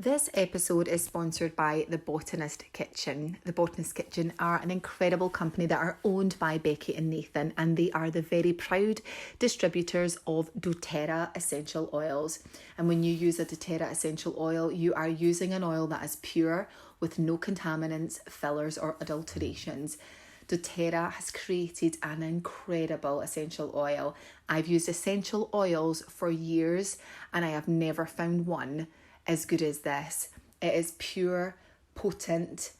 This episode is sponsored by The Botanist Kitchen. The Botanist Kitchen are an incredible company that are owned by Becky and Nathan, and they are the very proud distributors of doTERRA essential oils. And when you use a doTERRA essential oil, you are using an oil that is pure with no contaminants, fillers or adulterations. doTERRA has created an incredible essential oil. I've used essential oils for years and I have never found one as good as this. It is pure, potent,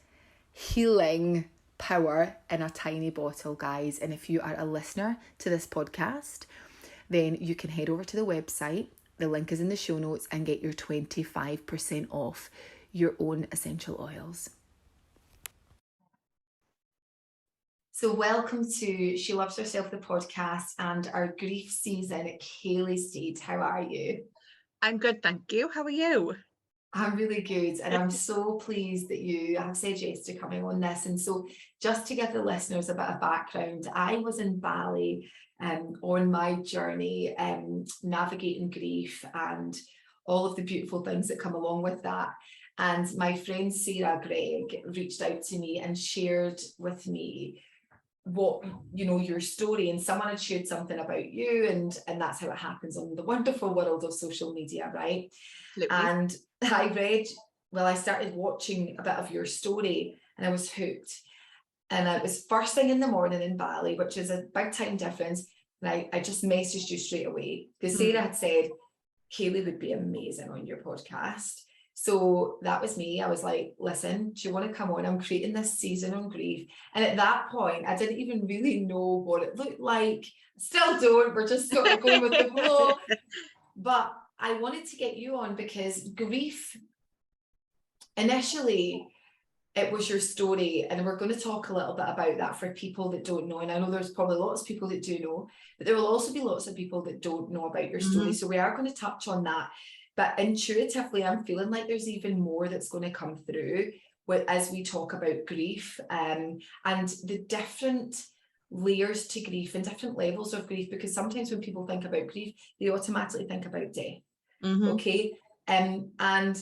healing power in a tiny bottle, guys. And if you are a listener to this podcast, then you can head over to the website. The link is in the show notes and get your 25% off your own essential oils. So welcome to She Loves Herself, the podcast, and our grief season at Kayleigh Stead. How are you? I'm good, thank you. How are you? I'm really good, and I'm so pleased that you have said yes to coming on this. And so just to give the listeners a bit of background, I was in Bali on my journey navigating grief and all of the beautiful things that come along with that. And my friend Sarah Gregg reached out to me and shared with me what, you know, your story, and someone had shared something about you, and that's how it happens on the wonderful world of social media, right? Absolutely. And I started watching a bit of your story and I was hooked. And it was first thing in the morning in Bali, which is a big time difference. And I just messaged you straight away because Sarah had said Kayleigh would be amazing on your podcast. So that was me. I was like, listen, do you want to come on? I'm creating this season on grief. And at that point, I didn't even really know what it looked like. Still don't. We're just sort of going with the flow. But I wanted to get you on because grief, initially, it was your story. And we're going to talk a little bit about that for people that don't know. And I know there's probably lots of people that do know, but there will also be lots of people that don't know about your story. So we are going to touch on that. But intuitively, I'm feeling like there's even more that's going to come through as we talk about grief and the different layers to grief and different levels of grief, because sometimes when people think about grief, they automatically think about death. Okay. And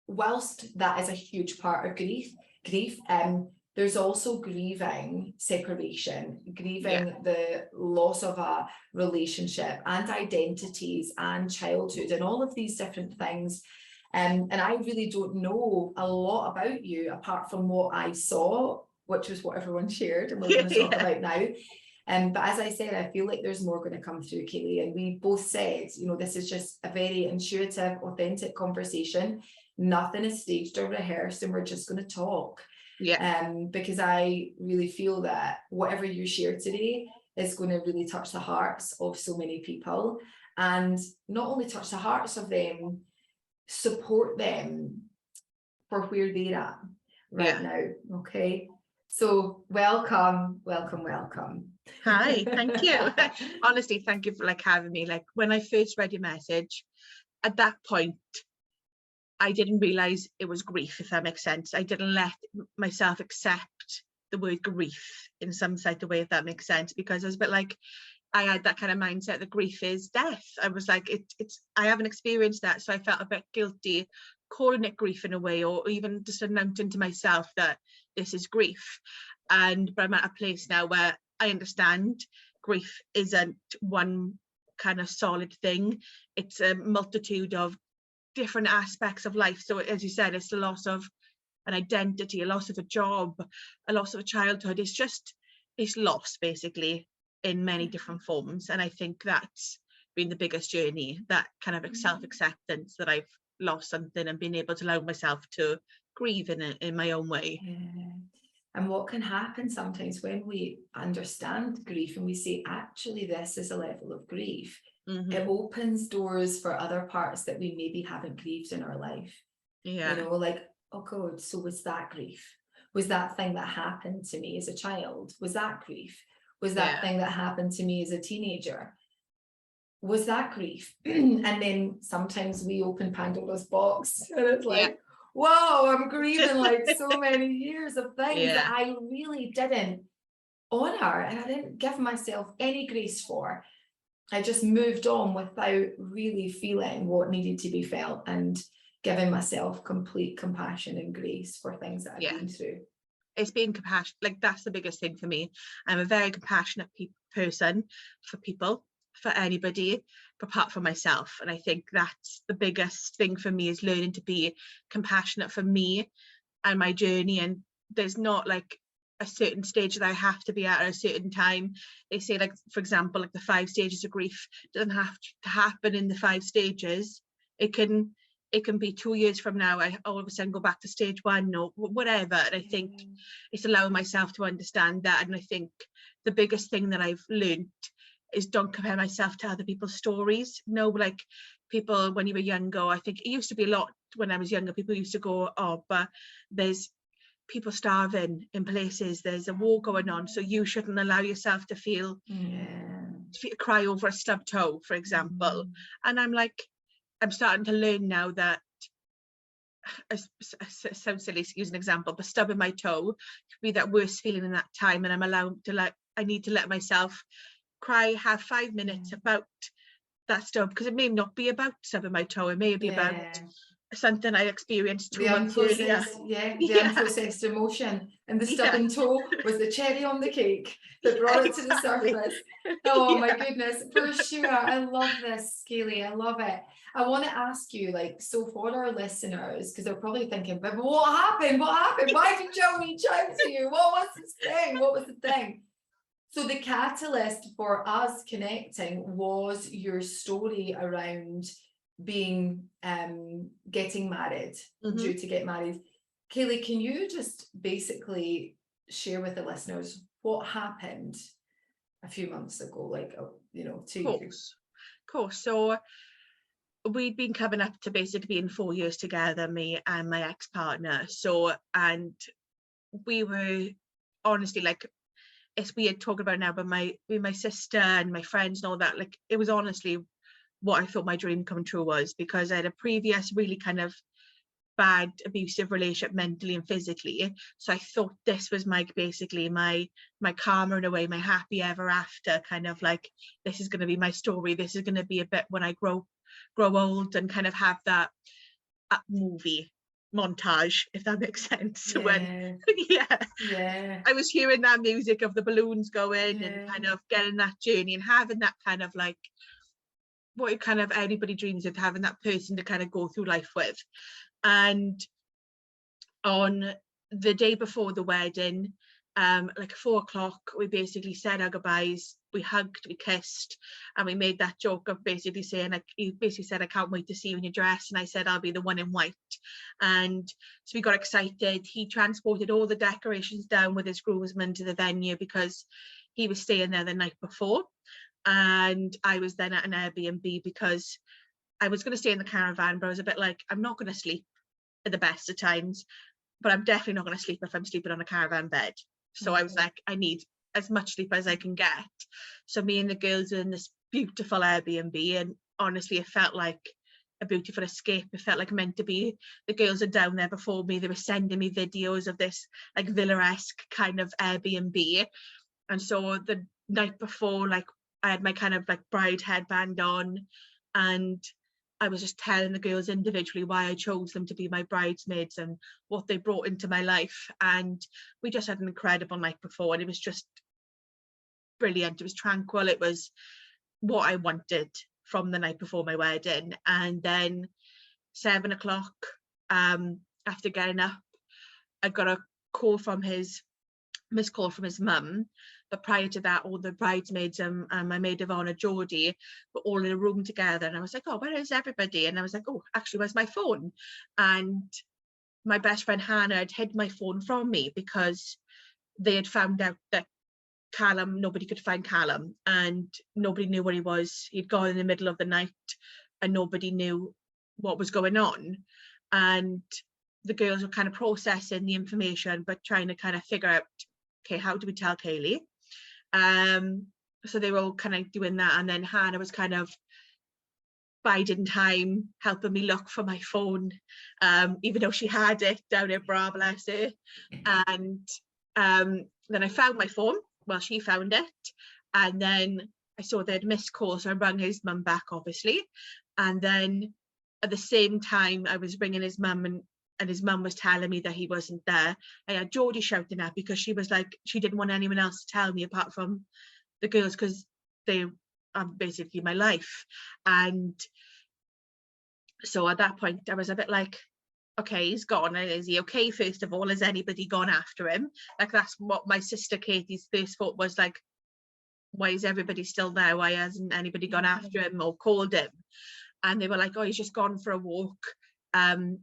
whilst that is a huge part of grief, there's also grieving separation, grieving the loss of a relationship and identities and childhood and all of these different things. And I really don't know a lot about you apart from what I saw, which was what everyone shared and we're going to talk about now. But as I said, I feel like there's more going to come through, Kayleigh. And we both said, you know, this is just a very intuitive, authentic conversation. Nothing is staged or rehearsed, and we're just going to talk. Because I really feel that whatever you share today is going to really touch the hearts of so many people, and not only touch the hearts of them, support them for where they're at right now. Okay, so welcome. Hi, thank you. Honestly, thank you for having me. When I first read your message, at that point I didn't realize it was grief, if that makes sense. I didn't let myself accept the word grief in some sort of way, if that makes sense, because I was a bit like, I had that kind of mindset that grief is death. I was like, I haven't experienced that, so I felt a bit guilty calling it grief in a way, or even just announcing to myself that this is grief. But I'm at a place now where I understand grief isn't one kind of solid thing. It's a multitude of different aspects of life. So as you said, it's the loss of an identity, a loss of a job, a loss of a childhood. It's loss basically in many different forms. And I think that's been the biggest journey, that kind of self-acceptance that I've lost something and being able to allow myself to grieve in my own way. And what can happen sometimes when we understand grief and we say, actually, this is a level of grief, it opens doors for other parts that we maybe haven't grieved in our life. You know, like, oh God, so was that grief? Was that thing that happened to me as a child? Was that grief? Was that thing that happened to me as a teenager? Was that grief? And then sometimes we open Pandora's box and it's like, whoa, I'm grieving like so many years of things that I really didn't honor and I didn't give myself any grace for. I just moved on without really feeling what needed to be felt. And giving myself complete compassion and grace for things that I've been through. It's being compassionate. Like, that's the biggest thing for me. I'm a very compassionate person for people, for anybody, apart from myself. And I think that's the biggest thing for me, is learning to be compassionate for me and my journey. And there's not like a certain stage that I have to be at a certain time. They say, like, for example, like the 5 stages of grief doesn't have to happen in the 5 stages. It can be 2 years from now, I all of a sudden go back to stage 1 or whatever. And I think it's allowing myself to understand that. And I think the biggest thing that I've learned is don't compare myself to other people's stories. No, like, people when you were younger, I think it used to be a lot when I was younger, people used to go, oh, but there's people starving in places, there's a war going on, so you shouldn't allow yourself to feel cry over a stubbed toe, for example. And I'm like, I'm starting to learn now that, sounds silly to use an example, but stubbing my toe could be that worst feeling in that time, and I'm allowed to, like, I need to let myself cry, have 5 minutes about that stuff, because it may not be about stubbing my toe, it may be about something I experienced 2 months earlier. The unprocessed emotion, and the stubborn toe was the cherry on the cake that brought it to the surface. Oh my goodness, for sure. I love this, Kayleigh. I love it. I want to ask you, like, so for our listeners, because they're probably thinking, but what happened? What happened? Why did Joe reach out to you? What was this thing? What was the thing? So the catalyst for us connecting was your story around being getting married, due to get married. Kayleigh, can you just basically share with the listeners what happened a few months ago, like, you know, to you? Of course. So we'd been coming up to basically being 4 years together, me and my ex-partner. So, and we were honestly, like, it's weird talking about it now, but my sister and my friends and all that, like, it was honestly what I thought my dream come true was, because I had a previous really kind of bad abusive relationship mentally and physically. So I thought this was basically my karma in a way, my happy ever after, kind of like, this is going to be my story. This is going to be a bit when I grow old and kind of have that movie montage, if that makes sense. When I was hearing that music of the balloons going and kind of getting that journey and having that kind of like what kind of everybody dreams of, having that person to kind of go through life with. And on the day before the wedding, like 4 o'clock, we basically said our goodbyes, we hugged, we kissed, and we made that joke of basically saying, like, he basically said, I can't wait to see you in your dress, and I said, I'll be the one in white. And so we got excited. He transported all the decorations down with his groomsmen to the venue, because he was staying there the night before, and I was then at an Airbnb, because I was going to stay in the caravan, but I was a bit like, I'm not going to sleep at the best of times, but I'm definitely not going to sleep if I'm sleeping on a caravan bed. So I was like, I need as much sleep as I can get. So me and the girls were in this beautiful Airbnb, and honestly, it felt like a beautiful escape. It felt like meant to be. The girls are down there before me. They were sending me videos of this like villa-esque kind of Airbnb. And so the night before, like, I had my kind of like bride headband on, and I was just telling the girls individually why I chose them to be my bridesmaids and what they brought into my life. And we just had an incredible night before, and it was just brilliant. It was tranquil. It was what I wanted from the night before my wedding. And then 7 o'clock, after getting up, I got a missed call from his mum. But prior to that, all the bridesmaids and my maid of honour, Geordie, were all in a room together. And I was like, oh, where is everybody? And I was like, oh, actually, where's my phone? And my best friend Hannah had hid my phone from me, because they had found out that Callum, nobody could find Callum, and nobody knew where he was. He'd gone in the middle of the night, and nobody knew what was going on. And the girls were kind of processing the information, but trying to kind of figure out, okay, how do we tell Kayleigh? So they were all kind of doing that, and then Hannah was kind of biding time, helping me look for my phone, even though she had it down her bra, bless her. And then I found my phone. Well, she found it, and then I saw they had missed calls, so I rang his mum back, obviously. And then at the same time I was ringing his mum, and his mum was telling me that he wasn't there. I had Geordie shouting at, because she was like, she didn't want anyone else to tell me apart from the girls, because they are basically my life. And so at that point I was a bit like, okay, he's gone. Is he okay? First of all, has anybody gone after him? Like, that's what my sister Katie's first thought was, like, why is everybody still there? Why hasn't anybody gone after him or called him? And they were like, oh, he's just gone for a walk.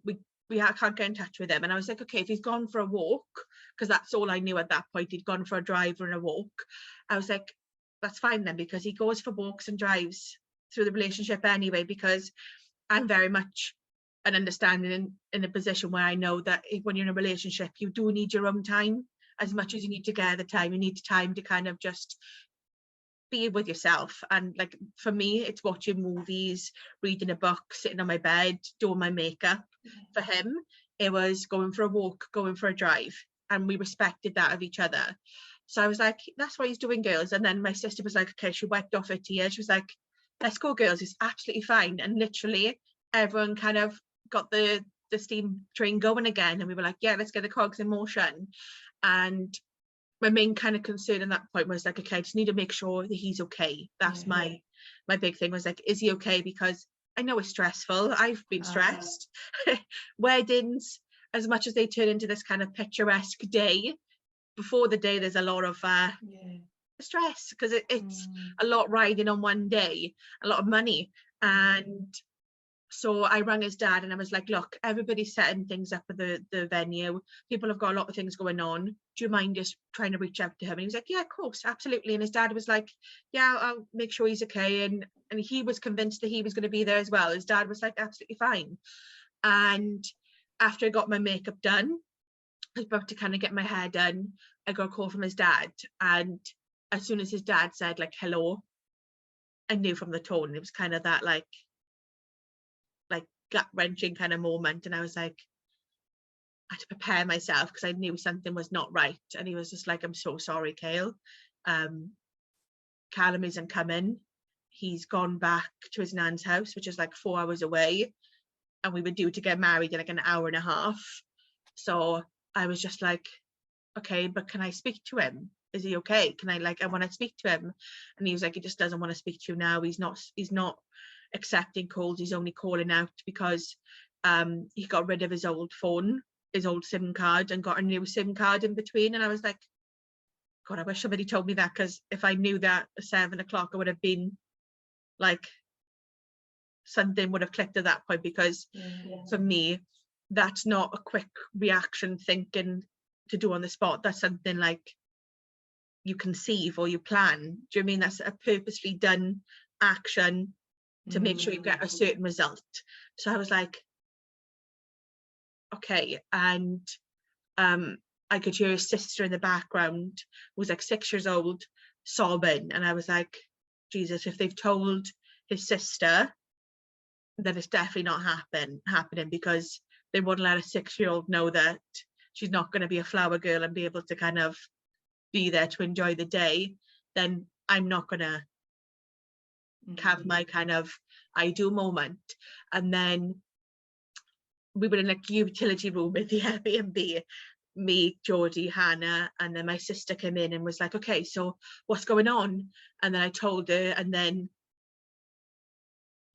We can't get in touch with him. And I was like, okay, if he's gone for a walk, because that's all I knew at that point, he'd gone for a drive and a walk. I was like, that's fine then, because he goes for walks and drives through the relationship anyway, because I'm very much an understanding in a position where I know that when you're in a relationship, you do need your own time as much as you need together time. You need time to kind of just be with yourself. And like, for me, it's watching movies, reading a book, sitting on my bed, doing my makeup. For him, it was going for a walk, going for a drive, and we respected that of each other. So I was like, that's what he's doing, girls. And then my sister was like, okay, she wiped off her tears. She was like, let's go, girls, it's absolutely fine. And literally everyone kind of got the steam train going again, and we were like, yeah, let's get the cogs in motion. And my main kind of concern in that point was like, okay, I just need to make sure that he's okay. That's my big thing, was like, is he okay? Because I know it's stressful. I've been stressed. Weddings, as much as they turn into this kind of picturesque day, before the day there's a lot of stress, because it's a lot riding on one day, a lot of money. And so I rang his dad and I was like, look, everybody's setting things up at the venue. People have got a lot of things going on. Do you mind just trying to reach out to him? And he was like, yeah, of course, absolutely. And his dad was like, yeah, I'll make sure he's okay. And he was convinced that he was going to be there as well. His dad was like, absolutely fine. And after I got my makeup done, I was about to kind of get my hair done, I got a call from his dad. And as soon as his dad said like, hello, I knew from the tone, it was kind of that like gut-wrenching kind of moment. And I was like, I had to prepare myself, because I knew something was not right. And he was just like, I'm so sorry, Kayleigh. Callum isn't coming. He's gone back to his nan's house, which is like 4 hours away, and we were due to get married in like an hour and a half. So I was just like, okay, but can I speak to him? Is he okay? Can I want to speak to him? And he was like, he just doesn't want to speak to you now. He's not accepting calls. He's only calling out because he got rid of his old phone, his old SIM card, and got a new SIM card in between. And I was like, God, I wish somebody told me that, because if I knew that at 7 o'clock, I would have been like, something would have clicked at that point, because for me, that's not a quick reaction thinking to do on the spot. That's something like you conceive or you plan. Do you know what I mean? That's a purposely done action to make sure you get a certain result. So I was like, okay. And I could hear his sister in the background, who was like 6 years old, sobbing. And I was like, Jesus, if they've told his sister, then it's definitely not happening, because they wouldn't let a 6-year-old know that she's not going to be a flower girl and be able to kind of be there to enjoy the day. Then I'm not going to have my kind of I do moment. And then we were in a utility room at the Airbnb, me, Geordie, Hannah, and then my sister came in and was like, okay, so what's going on? And then I told her, and then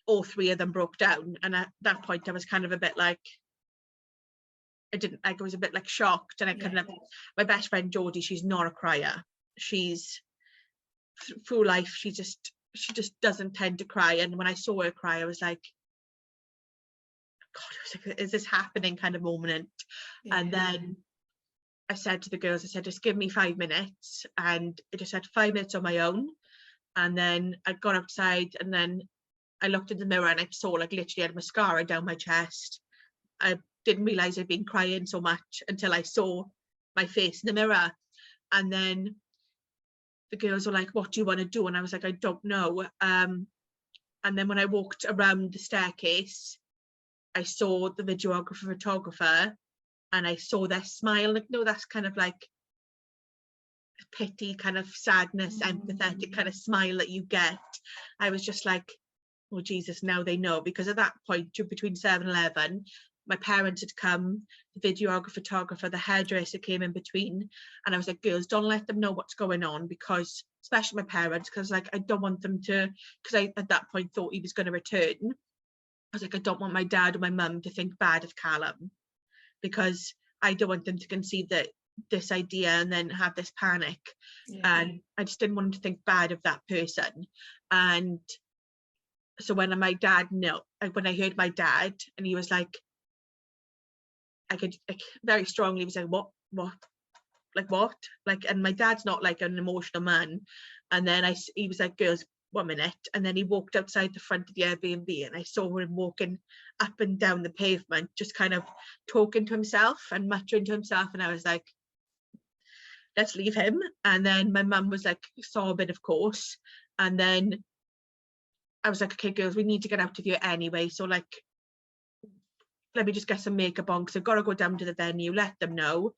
all three of them broke down. And at that point I was kind of a bit like, I was a bit like shocked. And I kind of, my best friend Geordie, she's not a crier. She's through life, she just doesn't tend to cry. And when I saw her cry, I was like, God, I was like, is this happening kind of moment? And then I said to the girls, I said, just give me 5 minutes. And I just had 5 minutes on my own. And then I'd gone outside, and then I looked in the mirror and I saw like literally had mascara down my chest. I didn't realize I'd been crying so much until I saw my face in the mirror. And then the girls were like, what do you want to do? And I was like, I don't know. And then when I walked around the staircase, I saw the videographer, photographer, and I saw their smile. Like, no, that's kind of like pity, kind of sadness, empathetic kind of smile that you get. I was just like, oh Jesus, now they know. Because at that point, between 7 and 11, my parents had come, the videographer, photographer, the hairdresser came in between, and I was like, girls, don't let them know what's going on, because especially my parents, because like I don't want them to, because I at that point thought he was going to return. I was like, I don't want my dad or my mum to think bad of Callum, because I don't want them to conceive that this idea and then have this panic. And I just didn't want them to think bad of that person. And so when my dad when I heard my dad, and he was like, I could like very strongly was like, what like what, like, and my dad's not like an emotional man. And then he was like, girls, 1 minute. And then he walked outside the front of the Airbnb, and I saw him walking up and down the pavement, just kind of talking to himself and muttering to himself. And I was like, let's leave him. And then my mum was like sobbing, of course. And then I was like, okay, girls, we need to get out of here anyway, so like, let me just get some makeup on, because I've got to go down to the venue, let them know.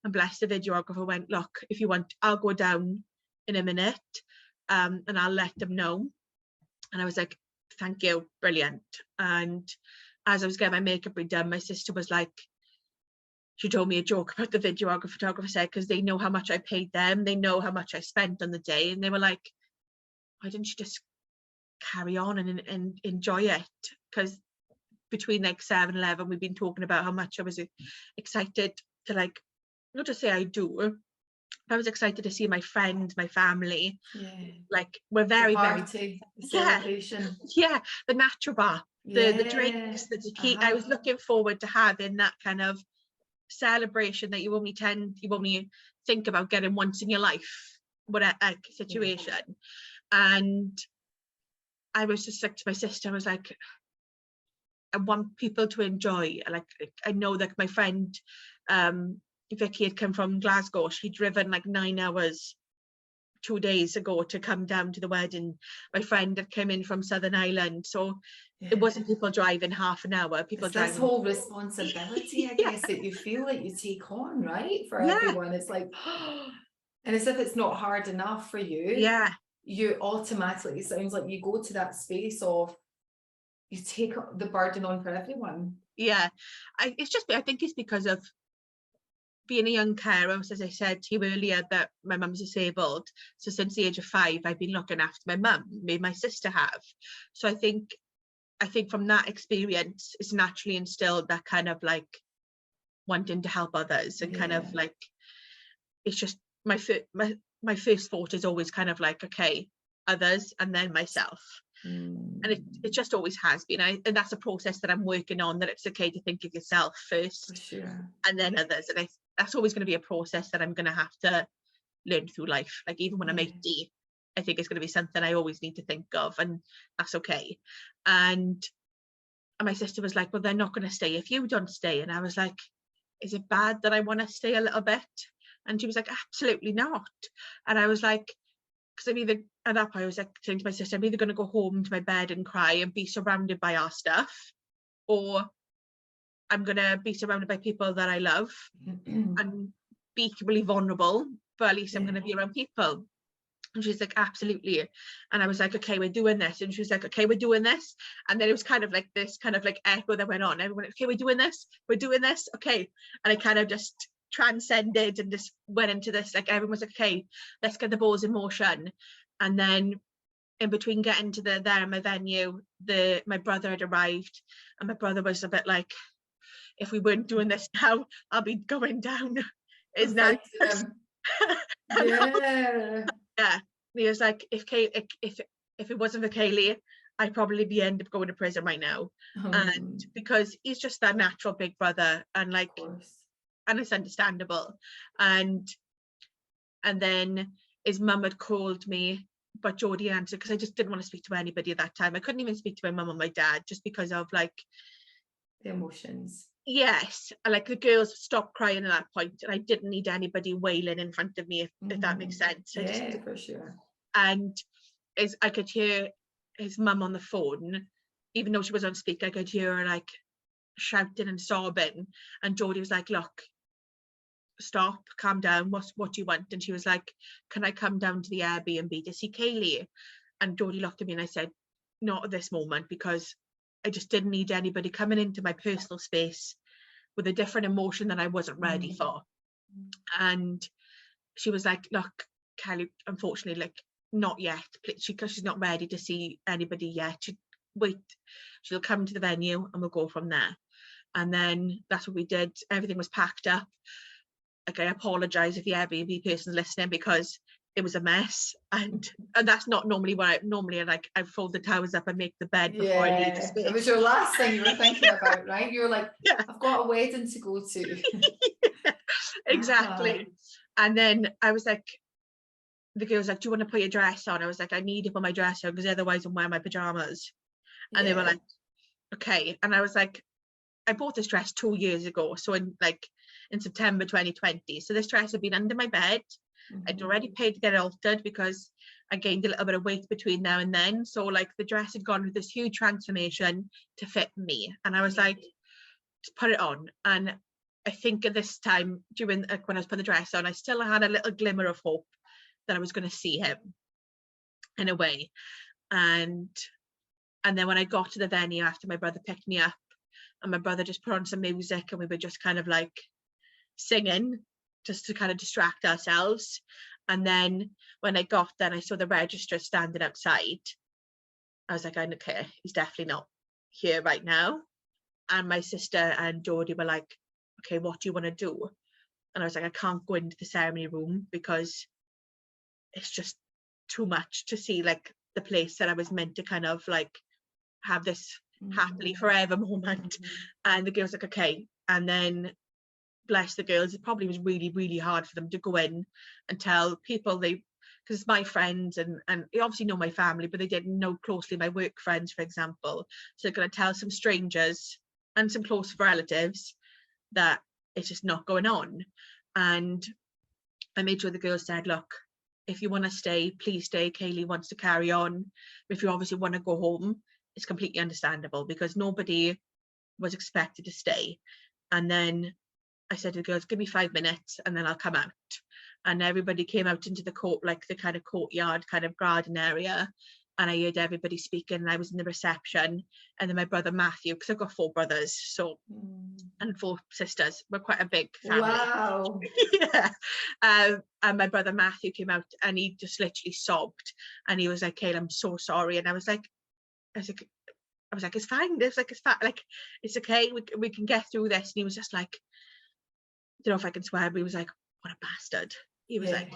And bless, the videographer went, look, if you want, I'll go down in a minute, and I'll let them know. And I was like, thank you, brilliant. And as I was getting my makeup redone, my sister was like, she told me a joke about the videographer, photographer said, because they know how much I paid them, they know how much I spent on the day, and they were like, why didn't you just carry on and enjoy it? Because between like 7 and 11, we've been talking about how much I was excited to, like, not to say I do, I was excited to see my friends, my family. Like, we're very, party, very celebration. The natural bar, the drinks, the tequila. I was looking forward to having that kind of celebration that you only think about getting once in your life, whatever situation. And I was just like to my sister, I was like, I want people to enjoy. Like I know that my friend Vicky had come from Glasgow. She'd driven like 9 hours 2 days ago to come down to the wedding. My friend had come in from Southern Ireland, so it wasn't people driving half an hour. People it's driving. This whole responsibility, I guess, that you feel like you take on, right? For everyone, it's like, and as if it's not hard enough for you. You automatically, it sounds like you go to that space of, you take the burden on for everyone. I think it's because of being a young carer. As I said to you earlier, that my mum's disabled, so since the age of 5 I've been looking after my mum. Me and my sister have. So I think from that experience it's naturally instilled that kind of like wanting to help others, and kind of like, it's just my first thought is always kind of like, okay, others and then myself. And it just always has been. And that's a process that I'm working on, that it's okay to think of yourself first, and then others. And that's always going to be a process that I'm going to have to learn through life. Like even when I'm 80, I think it's going to be something I always need to think of, and that's okay. And my sister was like, well, they're not going to stay if you don't stay. And I was like, is it bad that I want to stay a little bit? And she was like, absolutely not. And I was like, because I'm either, at that point I was like saying to my sister, I'm either going to go home to my bed and cry and be surrounded by our stuff, or I'm going to be surrounded by people that I love and be equally vulnerable, but at least I'm going to be around people. And she's like, absolutely. And I was like, okay, we're doing this. And she was like, okay, we're doing this. And then it was kind of like this kind of like echo that went on. Everyone, okay, we're doing this, okay. And I kind of just transcended and just went into this, like everyone was like, okay, let's get the balls in motion. And then in between getting to there in my venue, my brother had arrived, and my brother was a bit like, if we weren't doing this now, I'll be going down his neck. He was like, if it wasn't for Kayleigh, I'd probably end up going to prison right now. And because he's just that natural big brother, and like, and it's understandable. And then his mum had called me, but Jodie answered, because I just didn't want to speak to anybody at that time. I couldn't even speak to my mum and my dad, just because of like the emotions. Yes, like the girls stopped crying at that point, and I didn't need anybody wailing in front of me, if that makes sense. For sure. And I could hear his mum on the phone, even though she was on speaker, I could hear her like shouting and sobbing. And Jodie was like, look, stop, calm down, what do you want? And she was like, can I come down to the Airbnb to see Kayleigh? And Jodie looked at me and I said, not at this moment, because I just didn't need anybody coming into my personal space with a different emotion that I wasn't ready for. And she was like, look, Kelly, unfortunately, like, not yet, because she's not ready to see anybody yet. She'll come to the venue and we'll go from there. And then that's what we did. Everything was packed up. Like, I apologize if the Airbnb person's listening, because it was a mess, and that's not normally what I fold the towels up and make the bed before I leave the space. It was your last thing you were thinking about, right? You were like, yeah. I've got a wedding to go to. Exactly. And then I was like, the girl was like, do you want to put your dress on? I was like, I need to put my dress on because otherwise I'm wearing my pajamas. And they were like, okay. And I was like, I bought this dress 2 years ago, so in September 2020. So this dress had been under my bed. I'd already paid to get it altered because I gained a little bit of weight between now and then. So like, the dress had gone with this huge transformation to fit me. And I was like, just put it on. And I think at this time, during when I was putting the dress on, I still had a little glimmer of hope that I was going to see him in a way. And then when I got to the venue after my brother picked me up, and my brother just put on some music, and we were just kind of like singing just to kind of distract ourselves. And then when I got there, I saw the registrar standing outside. I was like, okay, he's definitely not here right now. And my sister and Jodie were like, okay, what do you want to do? And I was like, I can't go into the ceremony room because it's just too much to see, like, the place that I was meant to kind of like have this happily forever moment. And the girl's like, okay. And then, bless the girls, it probably was really, really hard for them to go in and tell people because it's my friends and they obviously know my family, but they didn't know closely my work friends, for example. So they're going to tell some strangers and some close relatives that it's just not going on. And I made sure the girls said, look, if you want to stay, please stay. Kayleigh wants to carry on. If you obviously want to go home, it's completely understandable, because nobody was expected to stay. And then I said to the girls, give me 5 minutes and then I'll come out. And everybody came out into the court, like the kind of courtyard kind of garden area. And I heard everybody speaking, and I was in the reception. And then my brother Matthew, because I've got 4 brothers, so and 4 sisters. We're quite a big family. Wow. Yeah. And my brother Matthew came out, and he just literally sobbed, and he was like, Kayleigh, I'm so sorry. And I was like, it's fine. It's like, it's fine. Like, it's okay. We can get through this. And he was just like, I don't know if I can swear, but he was like, what a bastard. He was like,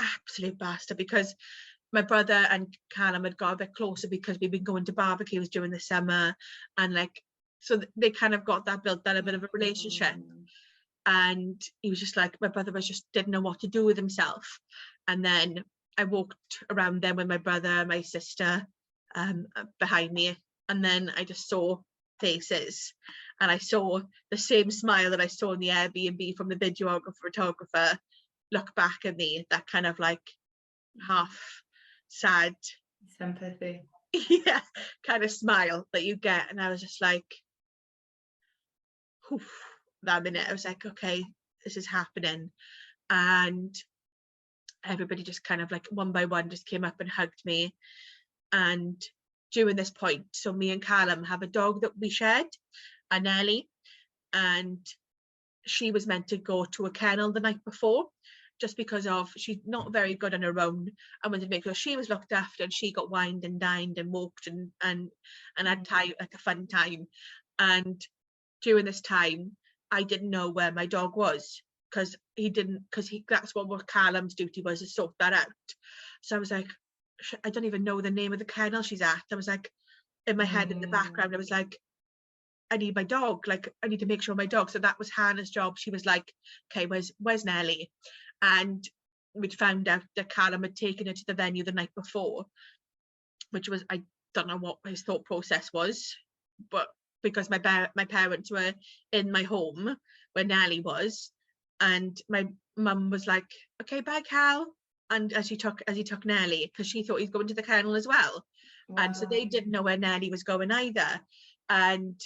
absolute bastard, because my brother and Callum had got a bit closer because we've been going to barbecues during the summer, and like, so they kind of got that built a bit of a relationship. And he was just like, my brother didn't know what to do with himself. And then I walked around then with my brother and my sister behind me, and then I just saw faces, and I saw the same smile that I saw in the Airbnb from the videographer photographer look back at me, that kind of like half sad sympathy, yeah, kind of smile that you get. And I was just like, whew, that minute I was like, okay, this is happening. And everybody just kind of like one by one just came up and hugged me. And during this point, so me and Callum have a dog that we shared, a Nelly, and she was meant to go to a kennel the night before, just because of she's not very good on her own. I wanted to make sure she was looked after, and she got wined and dined and walked and had time, like a fun time. And during this time, I didn't know where my dog was, because that's what Callum's duty was, to sort that out. So I was like, I don't even know the name of the kennel she's at. I was like, in my head, in the background, I was like, I need my dog, like I need to make sure my dog. So that was Hannah's job. She was like, okay, where's Nelly? And we'd found out that Callum had taken her to the venue the night before, which was, I don't know what his thought process was, but because my parents were in my home where Nelly was, and my mum was like, okay, bye Cal. And as he took Nelly, because she thought he's going to the kennel as well. Wow. And so they didn't know where Nelly was going either. And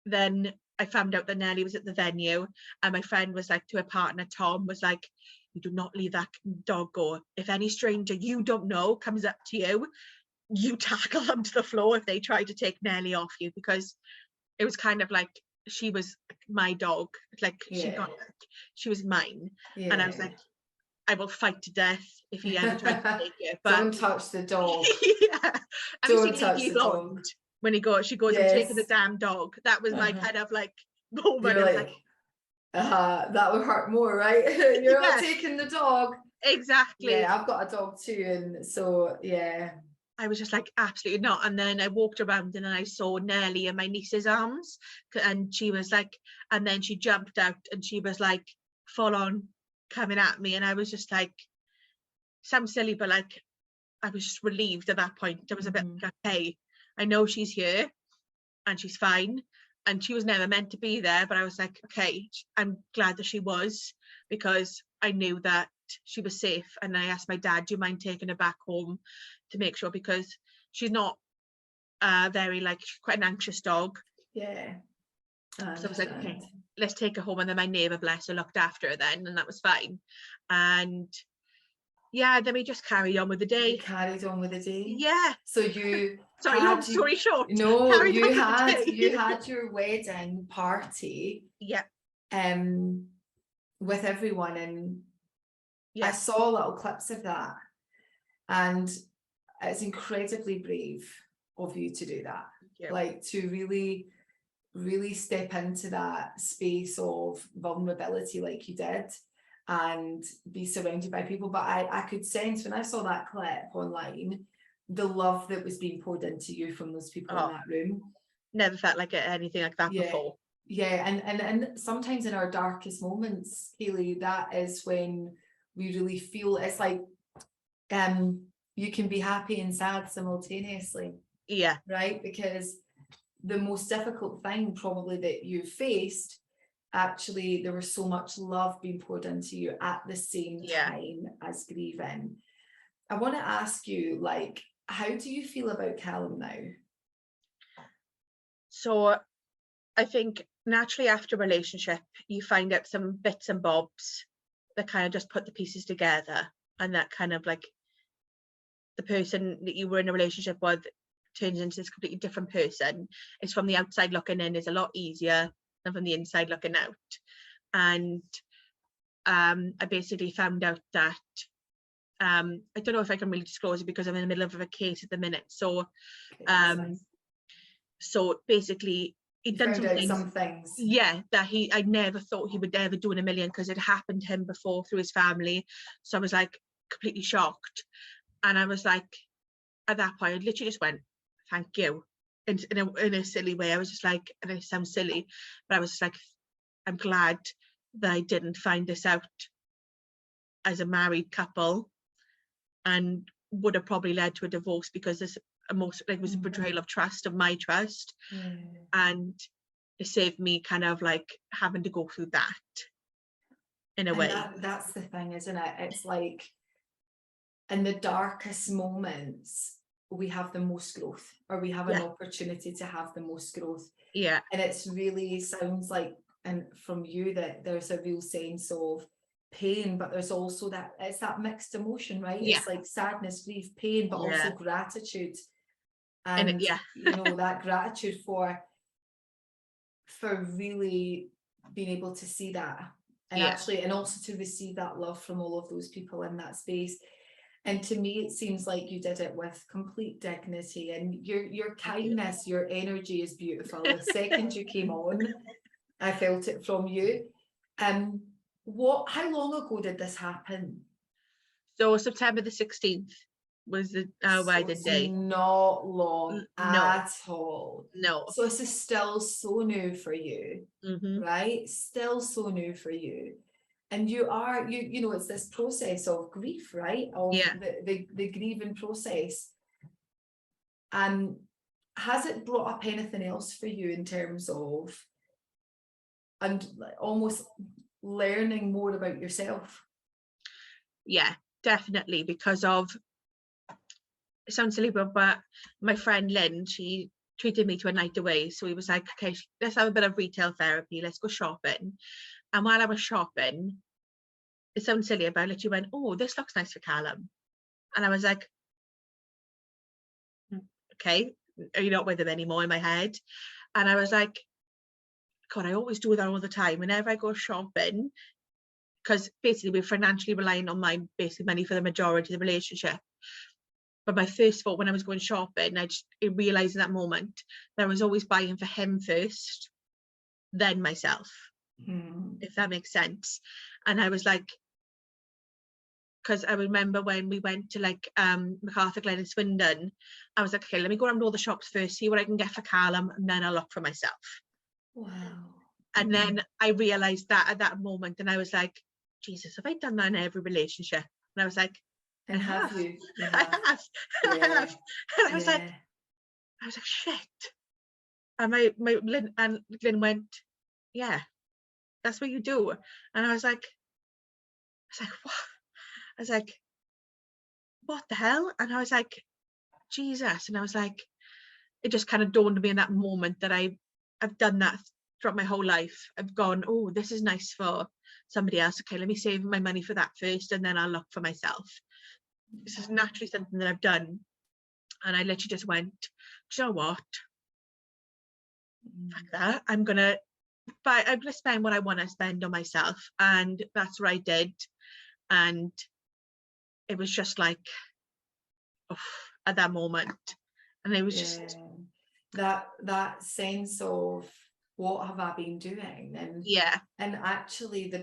then I found out that Nelly was at the venue, and my friend was like, to her partner Tom, was like, you do not leave that dog go. If any stranger you don't know comes up to you, you tackle them to the floor if they try to take Nelly off you, because it was kind of like she was my dog, like she was mine, and I was like, I will fight to death if he ever tries to take it. But don't touch the dog. Yeah, Don't touch the dog. Blonde, when she goes, I'm taking the damn dog. That was my kind of like moment. You're like, that would hurt more, right? You're not taking the dog. Exactly. Yeah, I've got a dog too, and so yeah. I was just like, absolutely not. And then I walked around and then I saw Nelly in my niece's arms, and she was like, and then she jumped out and she was like full on coming at me, and I was just like, sounds silly, but like I was just relieved at that point. I was a bit like, hey, I know she's here and she's fine, and she was never meant to be there, but I was like, okay, I'm glad that she was, because I knew that she was safe. And I asked my dad, do you mind taking her back home to make sure, because she's not very like, quite an anxious dog. Yeah. So I was like, okay, let's take her home. And then my neighbour, bless her, looked after her then, and that was fine. And yeah, then we just carried on with the day. You carried on with the day. Yeah. So you sorry, long story short. No, you had your wedding party. Yeah. With everyone, and I saw little clips of that, and it's incredibly brave of you to do that. Like, to really, really step into that space of vulnerability like you did, and be surrounded by people. But I could sense when I saw that clip online, the love that was being poured into you from those people in that room. Never felt like anything like that before. Yeah, and sometimes in our darkest moments, Kayleigh, that is when we really feel it's like you can be happy and sad simultaneously. Yeah. Right? Because the most difficult thing probably that you faced, actually there was so much love being poured into you at the same time as grieving. I want to ask you, like, how do you feel about Callum now? So I think naturally after a relationship, you find out some bits and bobs that kind of just put the pieces together, and that kind of like the person that you were in a relationship with turns into this completely different person. It's from the outside looking in is a lot easier than from the inside looking out. And I basically found out that I don't know if I can really disclose it because I'm in the middle of a case at the minute. So so basically he'd done some things. Yeah, that I never thought he would ever do in a million, because it happened to him before through his family. So I was like completely shocked. And I was like, at that point, I literally just went, thank you, in a silly way. I was just like, and it sounds silly, but I was just like, I'm glad that I didn't find this out as a married couple, and would have probably led to a divorce, because there's it was a betrayal of trust, of my trust. And it saved me kind of like having to go through that in a way. That's the thing, isn't it? It's like in the darkest moments we have the most growth, or we have an opportunity to have the most growth. Yeah. And it's really sounds like, and from you, that there's a real sense of pain, but there's also that it's that mixed emotion, right? It's like sadness, grief, pain, but also gratitude. And you know, that gratitude for really being able to see that, and actually, and also to receive that love from all of those people in that space. And to me, it seems like you did it with complete dignity, and your kindness, your energy is beautiful. The second you came on, I felt it from you. How long ago did this happen? So September the 16th was the wedding day. Not long at all. No. So this is still so new for you, right? Still so new for you. And you know, it's this process of grief, right? Of the grieving process. And has it brought up anything else for you in terms of, and almost learning more about yourself? Yeah, definitely, because of, it sounds silly, but my friend Lynn, she treated me to a night away. So he was like, okay, let's have a bit of retail therapy, let's go shopping. And while I was shopping, it sounds silly, but I literally went, oh, this looks nice for Callum. And I was like, okay, are you not with him anymore in my head? And I was like, God, I always do that all the time. Whenever I go shopping, because basically we're financially relying on my basic money for the majority of the relationship. But my first thought when I was going shopping, I realised in that moment that I was always buying for him first, then myself, if that makes sense. And I was like, because I remember when we went to like MacArthur Glen in Swindon, I was like, okay, let me go around all the shops first, see what I can get for Callum, and then I'll look for myself. Wow. And then I realised that at that moment, and I was like, Jesus, have I done that in every relationship? And I was like, And have you? You I have. have. Yeah. I have. And I was Yeah. like, shit. And my Lynn went, yeah, that's what you do. And I was like, what? I was like, what the hell? And I was like, Jesus. And I was like, it just kind of dawned on me in that moment that I've done that throughout my whole life. I've gone, oh, this is nice for somebody else. Okay, let me save my money for that first, and then I'll look for myself. This is naturally something that I've done. And I literally just went, do you know what? Fuck that. I'm gonna spend what I want to spend on myself. And that's what I did. And it was just like, at that moment. And it was just that sense of what have I been doing, and actually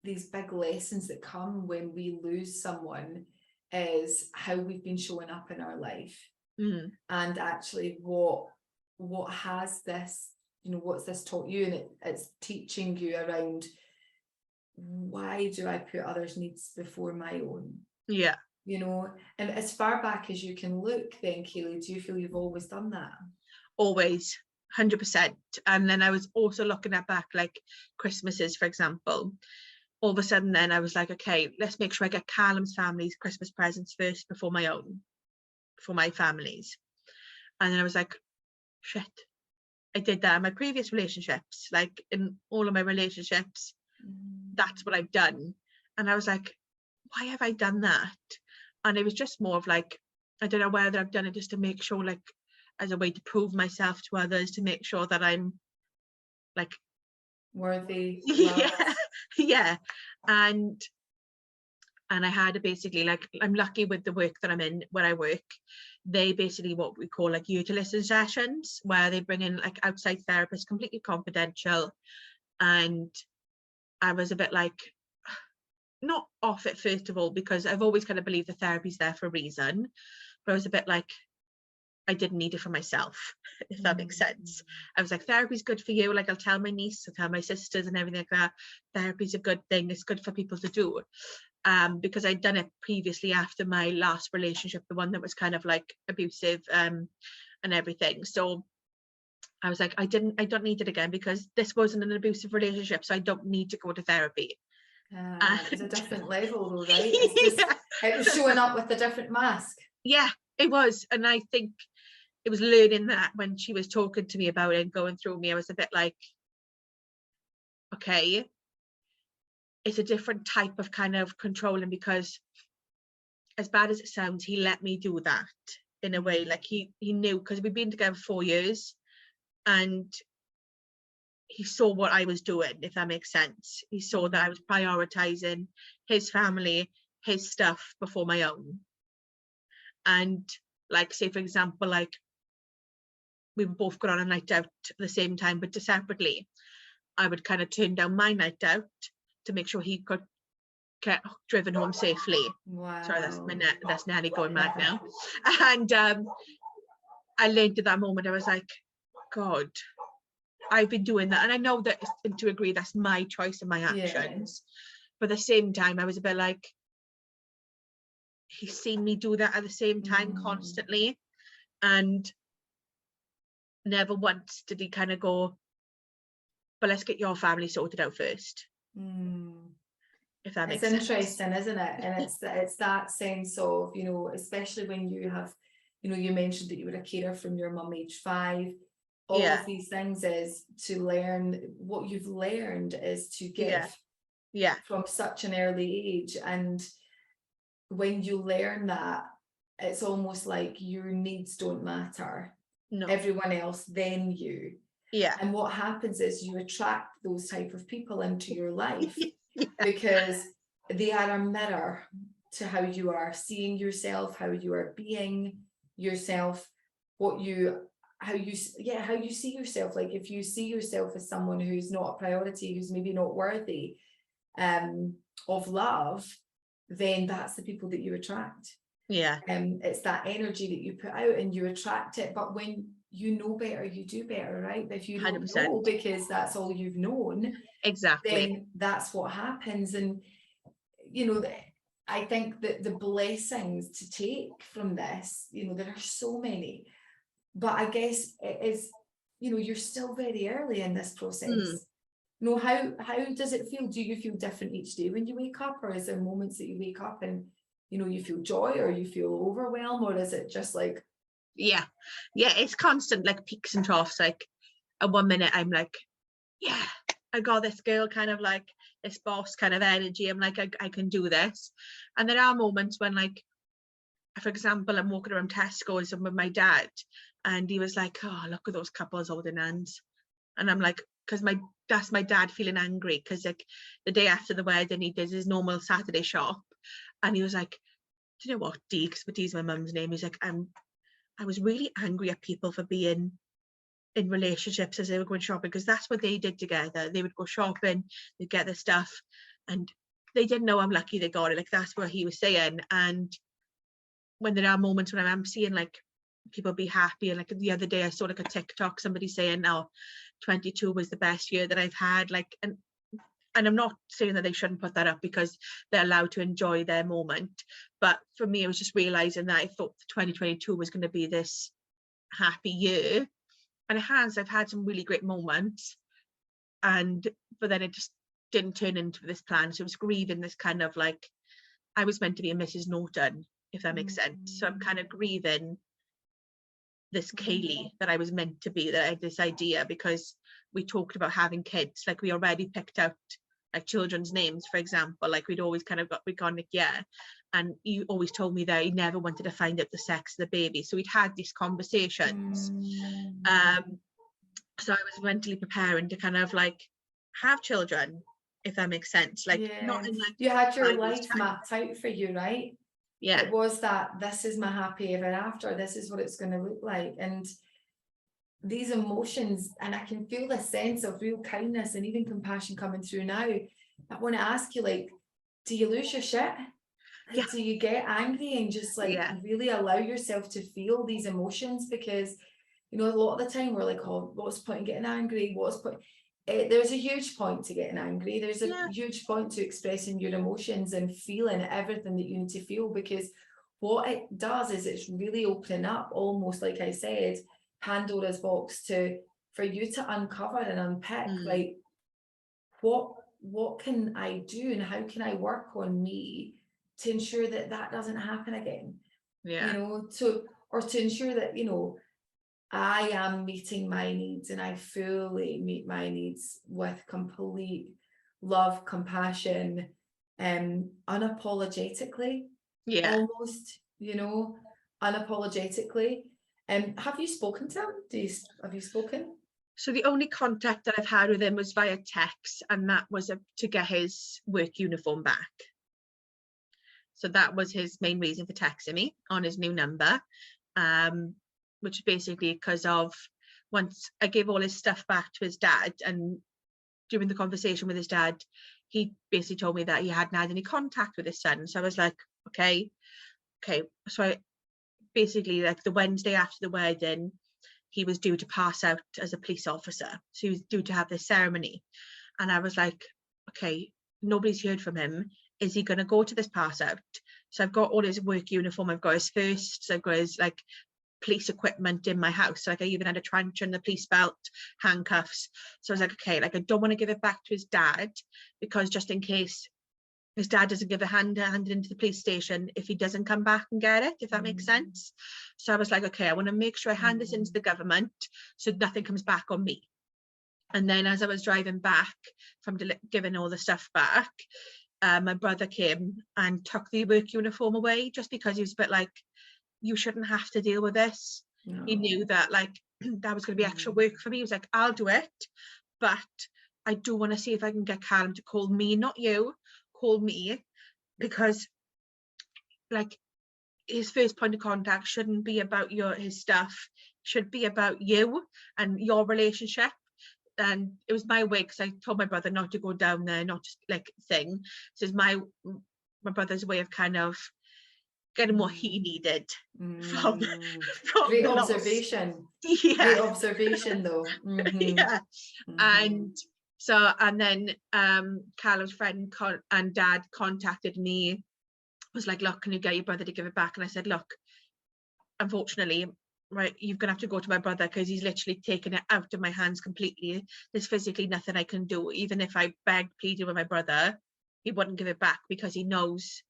these big lessons that come when we lose someone is how we've been showing up in our life, and actually what has this, what's this taught you, and it's teaching you around, why do I put others' needs before my own? And as far back as you can look then, Kayleigh, do you feel you've always done that? Always, 100%. And then I was also looking at back, like Christmases, for example. All of a sudden then I was like, okay, let's make sure I get Callum's family's Christmas presents first before my own, for my family's. And then I was like, shit, I did that in my previous relationships, like in all of my relationships, that's what I've done. And I was like, why have I done that? And it was just more of like, I don't know whether I've done it just to make sure, like, as a way to prove myself to others, to make sure that I'm like worthy. Yeah. And I had basically, like, I'm lucky with the work that I'm in, where I work, they basically what we call like utility sessions, where they bring in like outside therapists, completely confidential. And I was a bit like, not off it first of all, because I've always kind of believed the therapy's there for a reason, but I was a bit like, I didn't need it for myself, if that makes sense. I was like, therapy's good for you, like I'll tell my niece, I'll tell my sisters and everything like that, therapy's a good thing, it's good for people to do, because I'd done it previously after my last relationship, the one that was kind of like abusive, and everything. So I was like, I don't need it again, because this wasn't an abusive relationship, so I don't need to go to therapy. It's a different level though, right? It's just, it was showing up with a different mask. Yeah, it was. And I think it was learning that when she was talking to me about it and going through me, I was a bit like, okay, it's a different type of kind of controlling, because as bad as it sounds, he let me do that in a way. Like he knew, because we've been together 4 years, and he saw what I was doing, if that makes sense. He saw that I was prioritizing his family, his stuff before my own. And like, say for example, like we were both going on a night out at the same time, but separately, I would kind of turn down my night out to make sure he could get driven home safely. Wow. Sorry, that's Nelly going mad now. And I learned at that moment, I was like, God, I've been doing that. And I know that to agree, that's my choice and my actions. But at the same time, I was a bit like, he's seen me do that at the same time constantly. And never once did he kind of go, but let's get your family sorted out first. If that makes sense. It's interesting, isn't it? And it's that sense of, especially when you have, you mentioned that you were a carer from your mum age 5. All of these things is to learn. What you've learned is to give from such an early age. And when you learn that, it's almost like your needs don't matter. No. Everyone else, then you. Yeah. And what happens is you attract those type of people into your life because they are a mirror to how you are seeing yourself, how you are being yourself, how you see yourself. Like if you see yourself as someone who's not a priority, who's maybe not worthy of love, then that's the people that you attract. Yeah. It's that energy that you put out and you attract it. But when you know better, you do better, right? If you don't 100%. know because that's all you've known, exactly, then that's what happens. And you know, I think that the blessings to take from this, you know, there are so many, but I guess it is, you know, you're still very early in this process. You know, how does it feel? Do you feel different each day when you wake up, or is there moments that you wake up and, you know, you feel joy or you feel overwhelmed, or is it just like, yeah, it's constant, like peaks and troughs. Like at 1 minute I'm like, yeah, I got this girl, kind of like this boss kind of energy. I'm like, I can do this. And there are moments when, like, for example, I'm walking around Tesco's with my dad, and he was like, oh, look at those couples holding hands. And I'm like, because that's my dad feeling angry, because like the day after the wedding he did his normal Saturday shop, and he was like, do you know what, Dee, because Dee's my mum's name, he's like, I was really angry at people for being in relationships as they were going shopping, because that's what they did together. They would go shopping, they'd get their stuff, and they didn't know how lucky they got it. Like, that's what he was saying. And when there are moments when I'm seeing like people be happy, and like the other day I saw like a TikTok, somebody saying, oh, 22 was the best year that I've had, like, and I'm not saying that they shouldn't put that up, because they're allowed to enjoy their moment. But for me, I was just realizing that I thought 2022 was going to be this happy year, and it has. I've had some really great moments, but then it just didn't turn into this plan. So I was grieving this kind of like, I was meant to be a Mrs. Norton, if that makes sense. So I'm kind of grieving this Kayleigh that I was meant to be, that I had this idea, because we talked about having kids. Like, we already picked out like children's names, for example. Like, we'd always kind of gone like, yeah. And you always told me that you never wanted to find out the sex of the baby. So we'd had these conversations. So I was mentally preparing to kind of like have children, if that makes sense. Like, not in like, you had your 5 years' life time. mapped out for you, right? Yeah. It was that, this is my happy ever after, this is what it's going to look like. And these emotions, and I can feel the sense of real kindness and even compassion coming through now. I want to ask you, like, do you lose your shit? Like, do you get angry and just like really allow yourself to feel these emotions? Because, you know, a lot of the time we're like, oh, what's the point in getting angry? There's a huge point to getting angry. There's a huge point to expressing your emotions and feeling everything that you need to feel, because what it does is it's really opening up, almost like I said, Pandora's box for you to uncover and unpick, like, what can I do and how can I work on me to ensure that that doesn't happen again? You know, to ensure that, you know, I am meeting my needs and I fully meet my needs with complete love, compassion, unapologetically, almost, you know, unapologetically. Have you spoken to him? Have you spoken? So the only contact that I've had with him was via text, and that was to get his work uniform back. So that was his main reason for texting me on his new number, which is basically because of, once I gave all his stuff back to his dad, and during the conversation with his dad, he basically told me that he hadn't had any contact with his son. So I was like, okay. So I basically, like, the Wednesday after the wedding, he was due to pass out as a police officer. So he was due to have this ceremony. And I was like, okay, nobody's heard from him. Is he going to go to this pass out? So I've got all his work uniform. I've got his firsts. I've got his like police equipment in my house. Like, I even had a truncheon, the police belt, handcuffs. So I was like, okay, like, I don't want to give it back to his dad, because just in case his dad doesn't give hand it into the police station if he doesn't come back and get it, if that makes sense. So I was like, okay, I want to make sure I hand this into the government so nothing comes back on me. And then as I was driving back from giving all the stuff back, my brother came and took the work uniform away, just because he was a bit like, you shouldn't have to deal with this. No. He knew that like that was going to be extra work for me. He was like, I'll do it, but I do want to see if I can get Callum to call me, not you, call me, because like his first point of contact shouldn't be about his stuff, should be about you and your relationship. And it was my way, because I told my brother not to go down there, not just like thing. So it's my brother's way of kind of getting what he needed from Great the observation. loss. Yeah. Great observation though. Yeah. And so, and then Callum's friend and dad contacted me, was like, look, can you get your brother to give it back? And I said, look, unfortunately, right, you're gonna have to go to my brother, because he's literally taken it out of my hands completely. There's physically nothing I can do. Even if I begged, pleaded with my brother, he wouldn't give it back, because he knows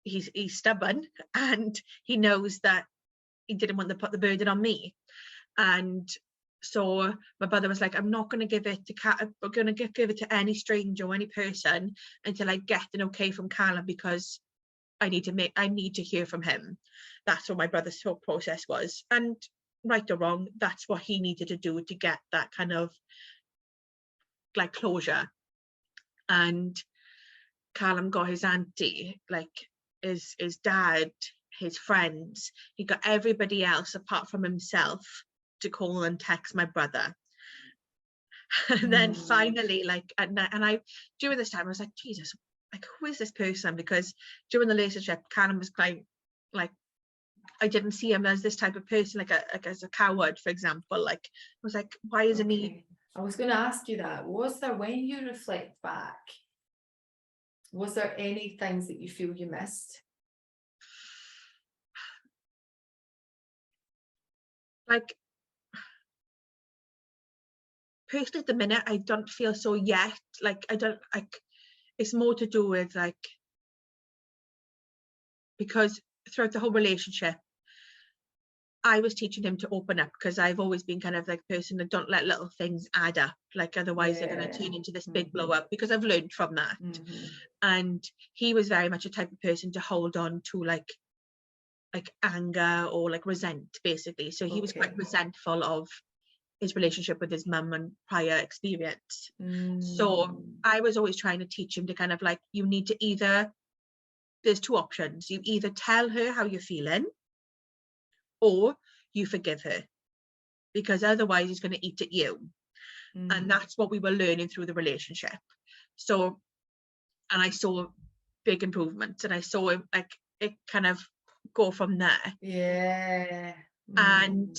he's stubborn, and he knows that he didn't want to put the burden on me. And so my brother was like, I'm not going to give it to I'm going to give it to any stranger or any person until I get an okay from Callum, because I need to hear from him. That's what my brother's thought process was. And right or wrong, that's what he needed to do to get that kind of like closure. And Callum got his auntie, like his dad, his friends, he got everybody else apart from himself to call and text my brother. And then finally, like, and I during this time I was like, Jesus, like, who is this person? Because during the relationship, Callum was like I didn't see him as this type of person, like as a coward, for example. Like, I was like, why isn't he? I was going to ask you that. Was there, when you reflect back, was there any things that you feel you missed? Like, personally at the minute, I don't feel so yet. Like, I don't, like, it's more to do with like, because throughout the whole relationship, I was teaching him to open up, because I've always been kind of like a person that don't let little things add up, like otherwise they're going to turn into this big blow up, because I've learned from that. And he was very much a type of person to hold on to like anger or like resent, basically. So he was quite resentful of his relationship with his mum and prior experience. So I was always trying to teach him to kind of like, you need to either, there's two options. You either tell her how you're feeling, or you forgive her, because otherwise he's going to eat at you. And that's what we were learning through the relationship. So, and I saw big improvements, and I saw it, like, it kind of go from there. And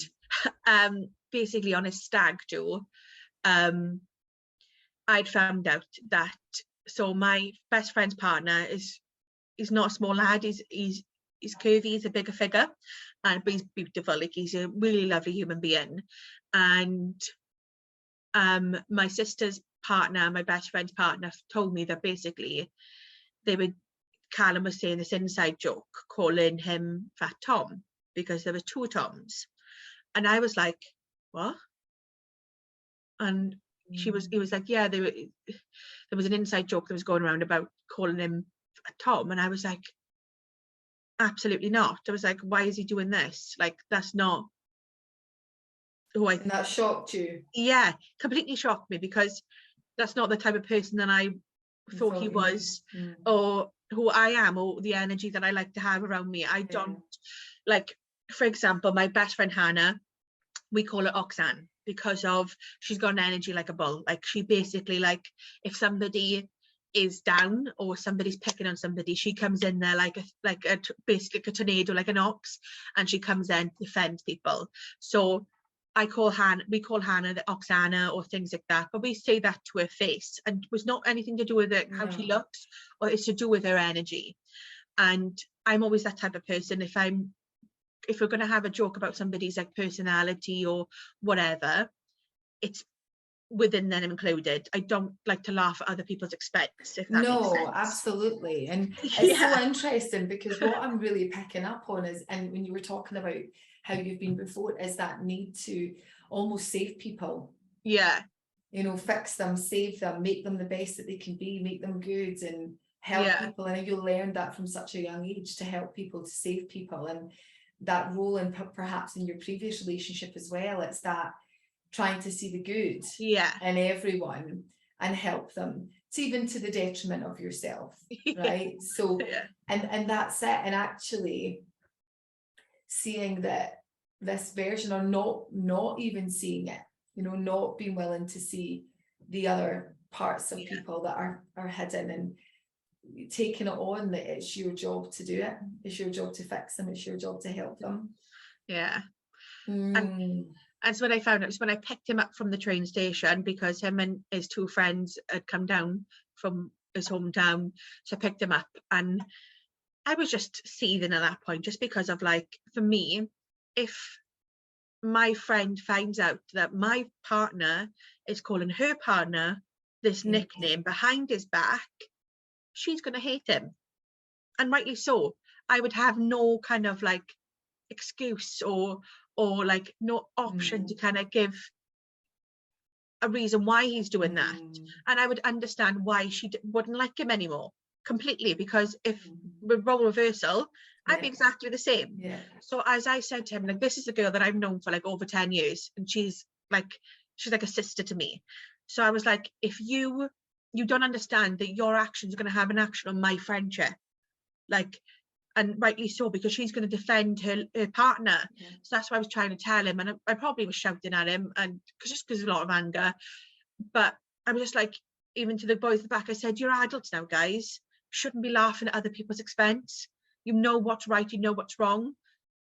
basically on his stag do, I'd found out that, so my best friend's partner he's not a small lad, he's curvy, he's a bigger figure, but he's beautiful, like he's a really lovely human being. And my sister's partner, my best friend's partner, told me that basically Callum was saying this inside joke, calling him Fat Tom, because there were two Toms. And I was like, what? And he was like, yeah, there was an inside joke that was going around about calling him Fat Tom. And I was like, absolutely not. I was like, why is he doing this? Like, that's not who I... And that shocked you? Yeah, completely shocked me, because that's not the type of person that I thought he was, or who I am, or the energy that I like to have around me. I don't, like, for example, my best friend Hannah, we call her Oxanne, because of she's got an energy like a bull. Like, she basically, like, if somebody is down or somebody's picking on somebody, she comes in there basically like a tornado, like an ox, and she comes in to defend people. So we call Hannah the Oxana or things like that, but we say that to her face, and it was not anything to do with it, how she looks, or it's to do with her energy. And I'm always that type of person. If we're going to have a joke about somebody's like personality or whatever, it's within them included. I don't like to laugh at other people's expense, if that makes sense. Absolutely. And it's so interesting, because what I'm really picking up on is, and when you were talking about how you've been before, is that need to almost save people. You know, fix them, save them, make them the best that they can be, make them good, and help people. And you learn that from such a young age, to help people, to save people. And that role in perhaps in your previous relationship as well. It's that trying to see the good in everyone and help them, it's even to the detriment of yourself, right? So and that's it. And actually seeing that this version, or not even seeing it, you know, not being willing to see the other parts of people that are hidden, and taking it on that it's your job to do it, it's your job to fix them, it's your job to help them. And so when I found it was when I picked him up from the train station, because him and his two friends had come down from his hometown, so I picked him up, and I was just seething at that point, just because of, like, for me, if my friend finds out that my partner is calling her partner this nickname behind his back, she's going to hate him, and rightly so. I would have no kind of like excuse or like no option to kind of give a reason why he's doing that, and I would understand why she wouldn't like him anymore completely, because if with role reversal, I'd be exactly the same. So as I said to him, like, this is a girl that I've known for like over 10 years, and she's like a sister to me. So I was like, if you don't understand that your actions are going to have an action on my friendship, like, and rightly so, because she's going to defend her partner. So that's what I was trying to tell him, and I probably was shouting at him, and because of a lot of anger. But I was just like, even to the boys at the back, I said, you're adults now, guys. You shouldn't be laughing at other people's expense. You know what's right, you know what's wrong.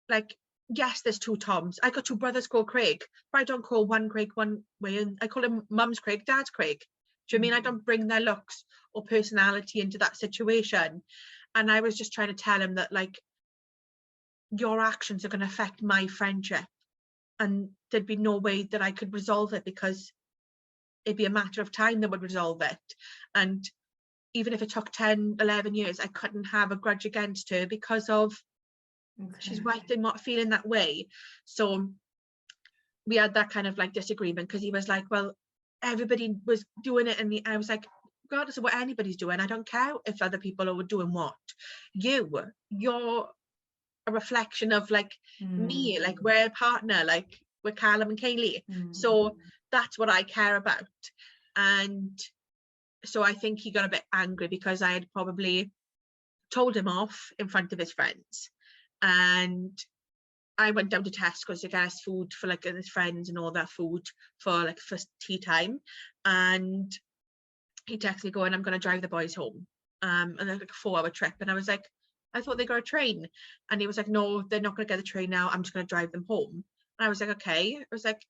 Like, yes, there's two Toms. I got two brothers called Craig, but I don't call one Craig one way, and I call him Mum's Craig, Dad's Craig. Do you mean I don't bring their looks or personality into that situation? And I was just trying to tell him that, like, your actions are going to affect my friendship, and there'd be no way that I could resolve it, because it'd be a matter of time that would resolve it. And even if it took 10, 11 years, I couldn't have a grudge against her, because of she's right in not feeling that way. So we had that kind of like disagreement, because he was like, well, everybody was doing it, and I was like, regardless of what anybody's doing, I don't care if other people are doing what. You're a reflection of like me, like we're a partner, like we're Callum and Kayleigh. So that's what I care about. And so I think he got a bit angry, because I had probably told him off in front of his friends, and I went down to Tesco's to get us food for like his friends and all that food for tea time, and he texted me going, I'm going to drive the boys home, and they're like a 4-hour trip. And I was like, I thought they got a train. And he was like, no, they're not going to get the train now, I'm just going to drive them home. And I was like, okay. I was like,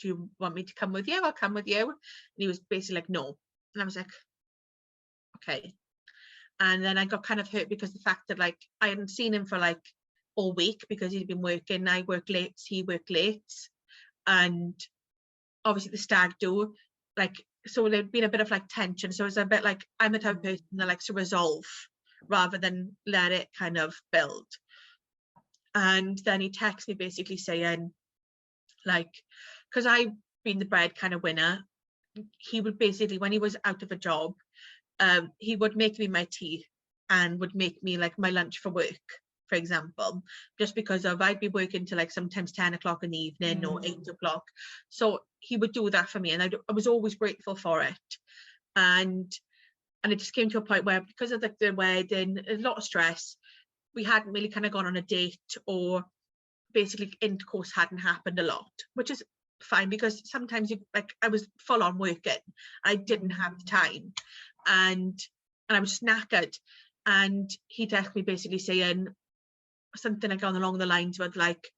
do you want me to come with you? I'll come with you. And he was basically like, no. And I was like, okay. And then I got kind of hurt, because the fact that like I hadn't seen him for like all week, because he'd been working. I worked late, he worked late, and obviously the stag do, like, so there'd been a bit of like tension. So it was a bit like, I'm the type of person that likes to resolve rather than let it kind of build. And then he texted me basically saying, like, because I've been the bread kind of winner, he would basically, when he was out of a job, he would make me my tea and would make me like my lunch for work, for example, just because of I'd be working till like sometimes 10 o'clock in the evening or 8 o'clock. So he would do that for me, and I was always grateful for it. And it just came to a point where, because of the wedding, a lot of stress, we hadn't really kind of gone on a date, or basically intercourse hadn't happened a lot, which is fine, because sometimes I was full on working, I didn't have the time, and I was just knackered. And he texted me basically saying something like along the lines with like,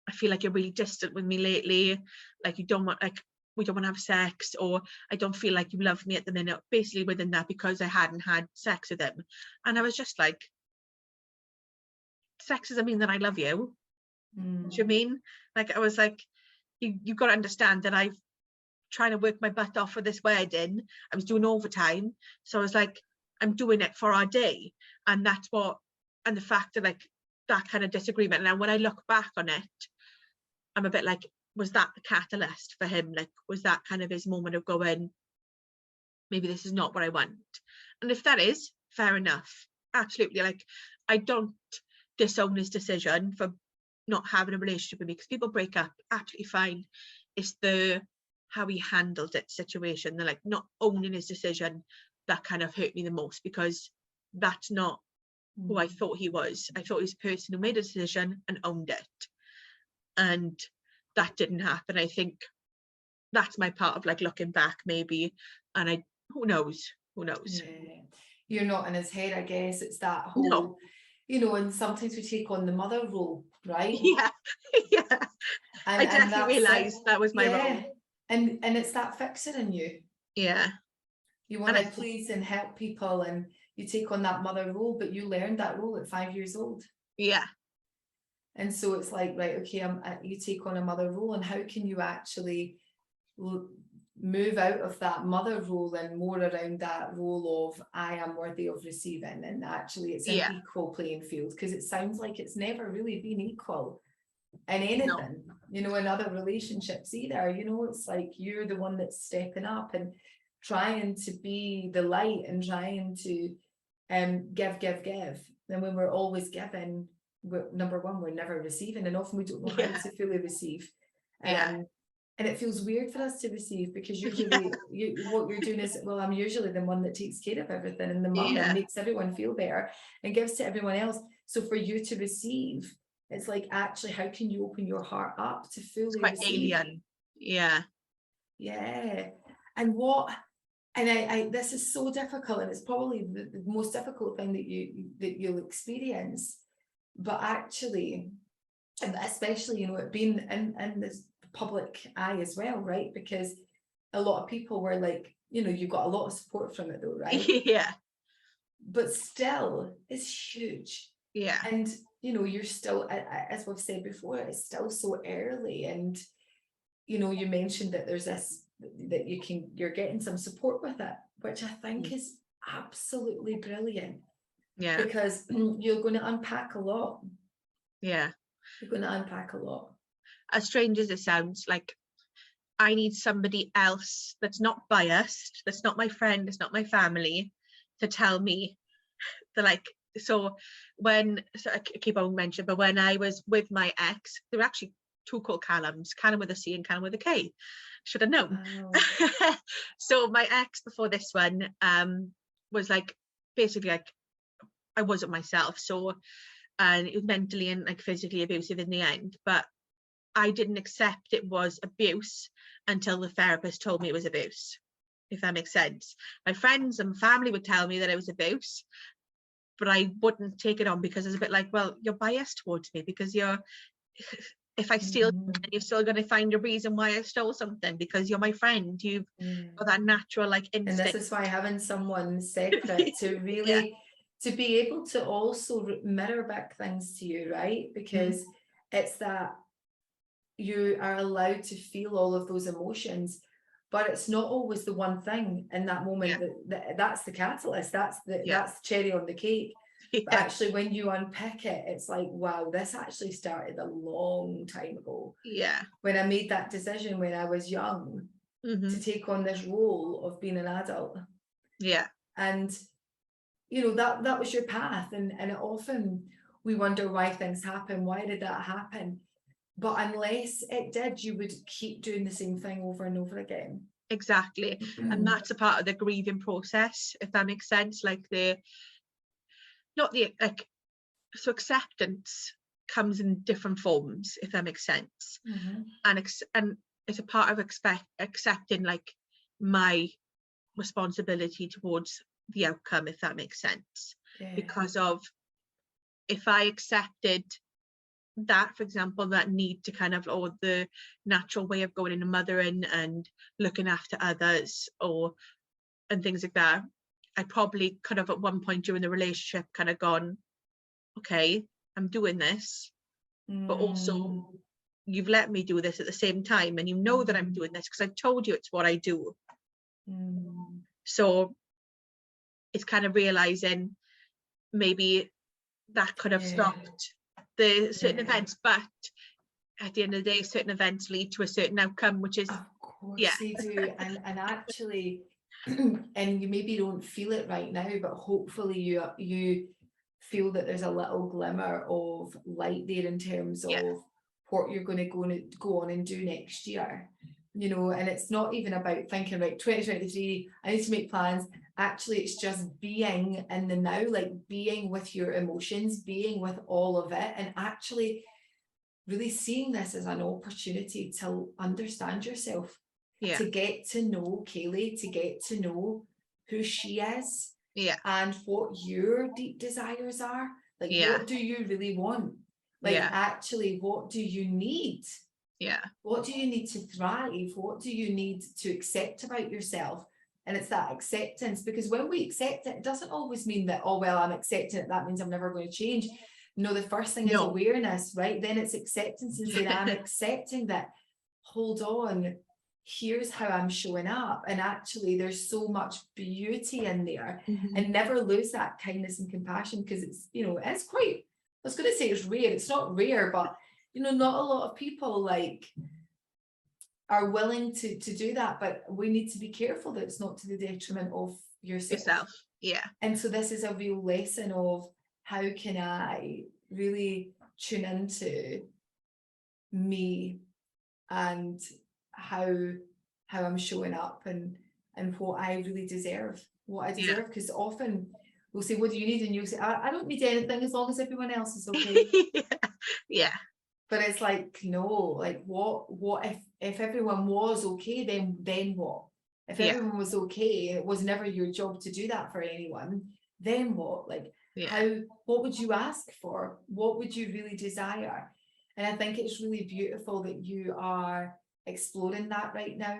I feel like you're really distant with me lately, like you don't want, like we don't want to have sex, or I don't feel like you love me at the minute, basically within that, because I hadn't had sex with him. And I was just like, sex doesn't mean that I love you. Do you mean? Like, I was like, you've got to understand that I've trying to work my butt off for this wedding. I was doing overtime, so I was like, I'm doing it for our day. And that's what, and the fact that like that kind of disagreement, and when I look back on it, I'm a bit like, was that the catalyst for him? Like, was that kind of his moment of going, maybe this is not what I want? And if that is, fair enough, absolutely. Like, I don't disown his decision for not having a relationship with me, because people break up absolutely fine. It's the how he handled it situation, they're like not owning his decision, that kind of hurt me the most, because that's not who I thought he was. I thought he was a person who made a decision and owned it, and that didn't happen. I think that's my part of like looking back maybe, and who knows. Yeah. You're not in his head, I guess. It's that whole, No. you know, and sometimes we take on the mother role, right? Yeah. Yeah, And I definitely that's realized that was my role. And it's that fixer in you. Yeah, You want to please and help people, and you take on that mother role, but you learned that role at 5 years old. Yeah. And so it's like, right, okay, you take on a mother role, and how can you actually move out of that mother role and more around that role of I am worthy of receiving, and actually it's an equal playing field, because it sounds like it's never really been equal in anything, you know, in other relationships either. You know, it's like you're the one that's stepping up and trying to be the light and trying to give. And when we're always giving, number one, we're never receiving, and often we don't know how to fully receive. And it feels weird for us to receive, because usually what you're doing is, well, I'm usually the one that takes care of everything, and the mum that makes everyone feel better and gives to everyone else. So for you to receive, it's like, actually, how can you open your heart up to fully receive? Alien. Yeah. And I this is so difficult, and it's probably the most difficult thing that you'll experience. But actually, and especially, you know, it being in this public eye as well, right? Because a lot of people were like, you know, you got a lot of support from it though, right? Yeah. But still, it's huge. Yeah. And, you know, you're still, as we've said before, it's still so early. And, you know, you mentioned that there's this, that you're getting some support with it, which I think is absolutely brilliant. Yeah. Because you're going to unpack a lot. Yeah. You're going to unpack a lot. As strange as it sounds, like I need somebody else that's not biased, that's not my friend, that's not my family, to tell me that, like, so I keep on mentioning, but when I was with my ex, there were actually two called Callums, Callum with a C and Callum with a K. Should have known. Oh. So my ex before this one was like, basically like, I wasn't myself. So, and it was mentally and like physically abusive in the end, but I didn't accept it was abuse until the therapist told me it was abuse, if that makes sense. My friends and family would tell me that it was abuse, but I wouldn't take it on, because it's a bit like, well, you're biased towards me because if I steal, you're still going to find a reason why I stole something, because you're my friend. You've got that natural like instinct. And this is why having someone separate to really to be able to also mirror back things to you, right? Because it's that you are allowed to feel all of those emotions, but it's not always the one thing in that moment that's the catalyst, that's the cherry on the cake. But actually, when you unpick it, it's like, wow, this actually started a long time ago. When I made that decision when I was young to take on this role of being an adult. And you know, that was your path, and often we wonder why things happen, why did that happen? But unless it did, you would keep doing the same thing over and over again. Exactly. And that's a part of the grieving process, if that makes sense. Like so acceptance comes in different forms, if that makes sense. And it's a part of accepting like my responsibility towards the outcome, if that makes sense. Because of, if I accepted that, for example, that need to kind of, or the natural way of going into mothering and looking after others and things like that, I probably could have at one point during the relationship kind of gone, okay, I'm doing this, but also you've let me do this at the same time, and you know that I'm doing this because I've told you it's what I do. So it's kind of realizing maybe that could have stopped the certain events, but at the end of the day, certain events lead to a certain outcome, which is, of course they do. And actually, and you maybe don't feel it right now, but hopefully you feel that there's a little glimmer of light there in terms of what you're going to go on and do next year, you know. And it's not even about thinking, right, 2023, I need to make plans. Actually, it's just being in the now, like being with your emotions, being with all of it, and actually really seeing this as an opportunity to understand yourself, to get to know Kayleigh, to get to know who she is, and what your deep desires are. Like, what do you really want? Like, actually, what do you need? What do you need to thrive? What do you need to accept about yourself? And it's that acceptance, because when we accept it, it doesn't always mean that, oh, well, I'm accepting it, that means I'm never going to change. No, the first thing is awareness, right? Then it's acceptance, and saying, I'm accepting that, hold on, here's how I'm showing up. And actually, there's so much beauty in there. And never lose that kindness and compassion, because it's, you know, it's quite, I was going to say it's rare. It's not rare, but, you know, not a lot of people like are willing to do that. But we need to be careful that it's not to the detriment of yourself. And so this is a real lesson of, how can I really tune into me and how I'm showing up and what I really deserve, what I deserve. Because often we'll say, what do you need? And you'll say, I don't need anything as long as everyone else is okay. But it's like, no, like what if everyone was okay, then what? If everyone was okay, it was never your job to do that for anyone, then what? Like, what would you ask for? What would you really desire? And I think it's really beautiful that you are exploring that right now.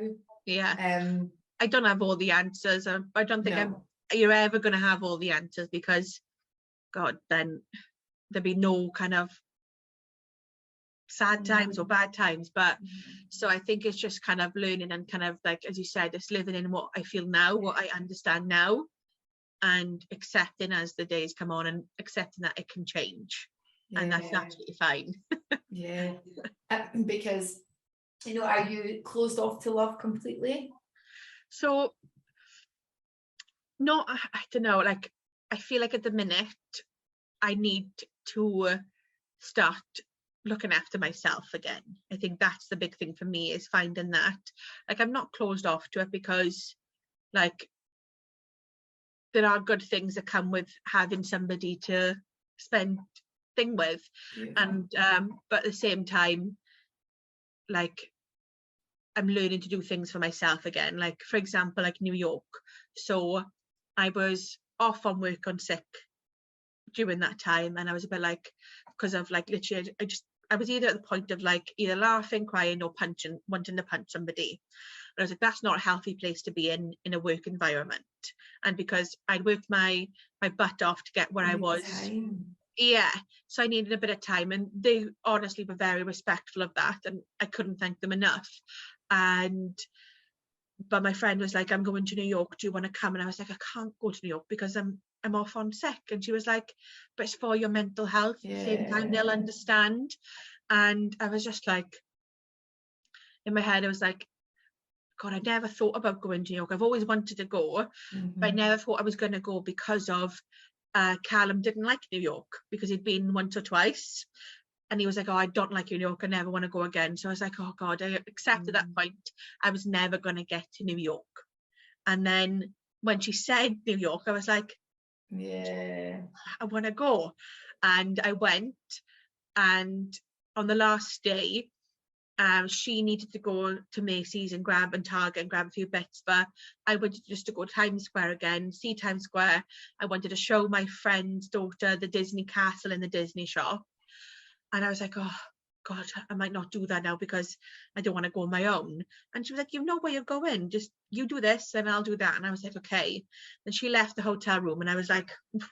I don't have all the answers. I don't think you're ever going to have all the answers, because God, then there'd be no kind of sad times or bad times. But so I think it's just kind of learning and kind of, like, as you said, it's living in what I feel now, what I understand now, and accepting as the days come on, and accepting that it can change, and that's absolutely fine. Because, you know, are you closed off to love completely? So no, I don't know, like, I feel like at the minute I need to start looking after myself again. I think that's the big thing for me, is finding that, like, I'm not closed off to it, because, like, there are good things that come with having somebody to spend thing with. And but at the same time, like, I'm learning to do things for myself again. Like, for example, like New York. So I was off on work on sick during that time, and I was a bit like, because of, like, literally I was either at the point of, like, either laughing, crying, or wanting to punch somebody. And I was like, that's not a healthy place to be in a work environment. And because I'd worked my butt off to get where I was. So I needed a bit of time, and they honestly were very respectful of that, and I couldn't thank them enough. But my friend was like, I'm going to New York, do you want to come? And I was like, I can't go to New York because I'm off on sick. And she was like, but it's for your mental health. At the same time, they'll understand. And I was just like, in my head, I was like, God, I never thought about going to New York. I've always wanted to go, but I never thought I was going to go, because of Callum didn't like New York, because he'd been once or twice, and he was like, oh, I don't like New York, I never want to go again. So I was like, oh God, I accepted that point. I was never going to get to New York. And then when she said New York, I was like, I want to go. And I went, and on the last day, she needed to go to Macy's and Target and grab a few bits, but I wanted just to go to Times Square again, see Times Square. I wanted to show my friend's daughter the Disney castle in the Disney shop. And I was like, oh God, I might not do that now, because I don't want to go on my own. And she was like, you know where you're going, just you do this and I'll do that. And I was like, okay. And she left the hotel room, and I was like, God,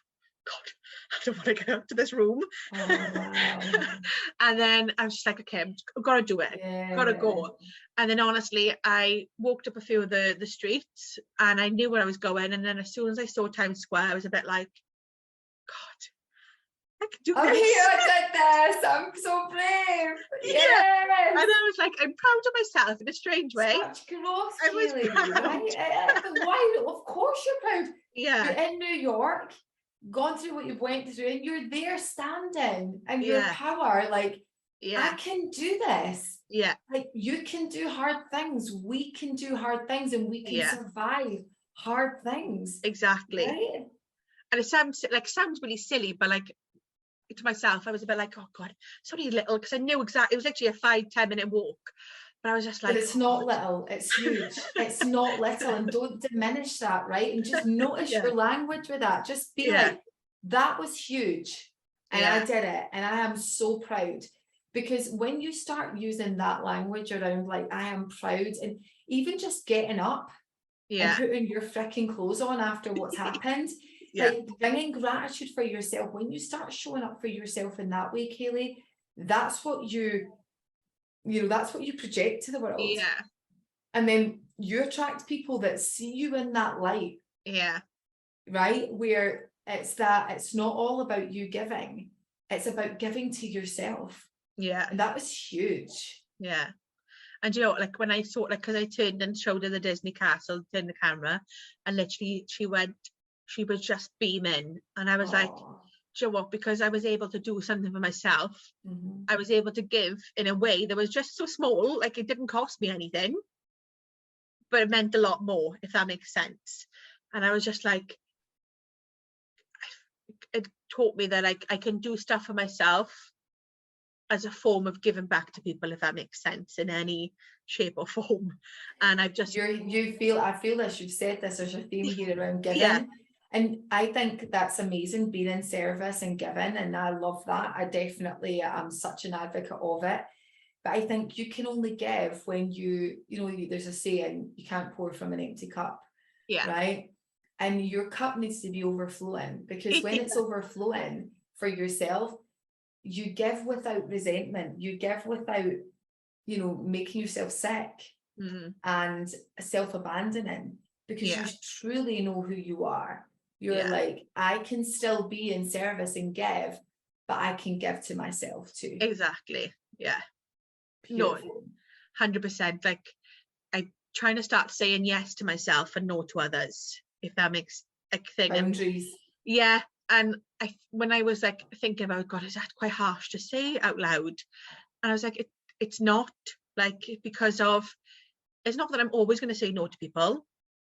I don't want to get up to this room. And then I was just like, okay, I've got to do it, got to go. And then honestly, I walked up a few of the streets, and I knew where I was going. And then as soon as I saw Times Square, I was a bit like, God, I could do this. I did this. I'm so brave. Yes. And I was like, I'm proud of myself in a strange way. Such growth, I was Kayleigh, proud. right? But why? Of course you're proud. Yeah. You're in New York. gone through what you've went through, and you're there standing and your Yeah. power, like, I Yeah. can do this. Yeah. Like, you can do hard things. We can do hard things, and we can Yeah. survive hard things. Exactly. Right? And it sounds really silly, but like, to myself, I was a bit like, oh God, it's only little, because I knew exactly, it was literally a 5-10 minute walk. But I was just like, But it's not little, it's huge. It's not little, and don't diminish that, right? And just notice Yeah. your language with that. Just be like, that was huge. And I did it. And I am so proud. Because when you start using that language around, like, I am proud, and even just getting up and putting your freaking clothes on after what's happened, like, bringing gratitude for yourself, when you start showing up for yourself in that way, Kayleigh, that's what that's what you project to the world. Yeah. And then you attract people that see you in that light. Yeah. Right? Where it's not all about you giving, it's about giving to yourself. Yeah. And that was huge. Yeah. And you know, like, when I saw, like, because I turned and showed her the Disney castle, turned the camera, and literally she was just beaming. And I was like, do you know what? Because I was able to do something for myself. I was able to give in a way that was just so small, like, it didn't cost me anything, but it meant a lot more, if that makes sense. And I was just like, it taught me that, like, I can do stuff for myself as a form of giving back to people, if that makes sense, in any shape or form. And I've just I feel this, you've said this, there's a theme here around giving. And I think that's amazing, being in service and giving, and I love that. I definitely am such an advocate of it. But I think you can only give when there's a saying, you can't pour from an empty cup. Right? And your cup needs to be overflowing, because when it's overflowing for yourself, you give without resentment, you give without, making yourself sick and self-abandoning, because you truly know who you are. You're like, I can still be in service and give, but I can give to myself too. Exactly. Yeah. Beautiful. No, 100%. Like, I'm trying to start saying yes to myself and no to others, if that makes a thing. Boundaries. And when I was like thinking about, God, is that quite harsh to say out loud? And I was like, it's not, like, because it's not that I'm always going to say no to people.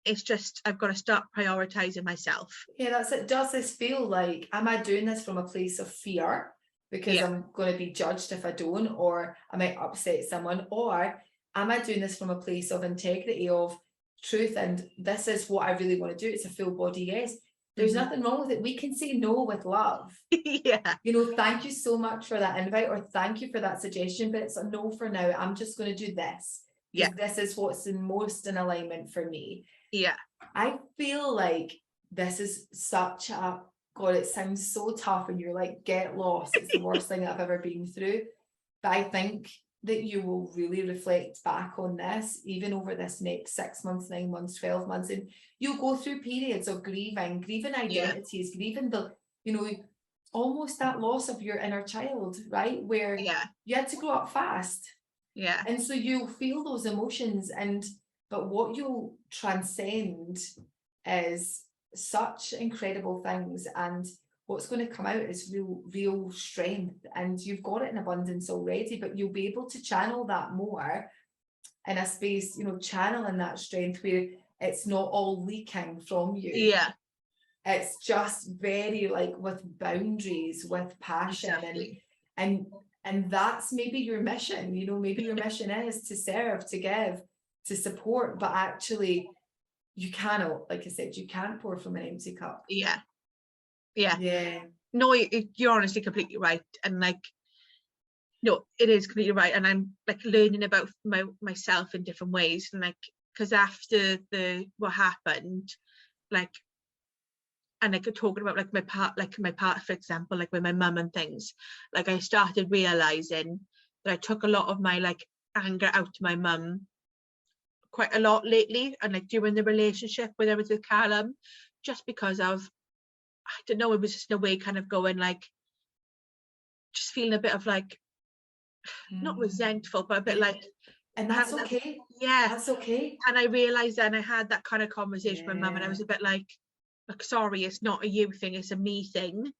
It's just, I've got to start prioritizing myself. Yeah, that's it. Does this feel like, am I doing this from a place of fear because I'm going to be judged if I don't, or I might upset someone, or am I doing this from a place of integrity, of truth, and this is what I really want to do? It's a full body yes. There's nothing wrong with it. We can say no with love. Thank you so much for that invite, or thank you for that suggestion, but it's a no for now. I'm just going to do this. This is what's most in alignment for me. I feel like this is such a, God, it sounds so tough, and you're like, get lost. It's the worst thing I've ever been through. But I think that you will really reflect back on this, even over this next 6 months, 9 months, 12 months, and you'll go through periods of grieving identities, grieving the, almost that loss of your inner child, right? Where you had to grow up fast. And so you'll feel those emotions, but what you'll transcend is such incredible things, and what's going to come out is real strength, and you've got it in abundance already, but you'll be able to channel that more in a space, channeling that strength where it's not all leaking from you. It's just very, like, with boundaries, with passion, and that's maybe your mission. Maybe your mission is to serve, to give, to support, but actually you cannot, like I said, you can't pour from an empty cup. No, you're honestly completely right. And like, no, it is completely right. And I'm like learning about myself in different ways, and like, because after what happened, like, and like talking about like my part, for example, like with my mum and things, like I started realizing that I took a lot of my like anger out to my mum quite a lot lately, and like during the relationship with her with Callum, just because of, I don't know, it was just in a way kind of going like, just feeling a bit of like, not resentful, but a bit like, and that's okay. That's okay. And I realized then I had that kind of conversation with my mum, and I was a bit like, like, sorry, it's not a you thing, it's a me thing.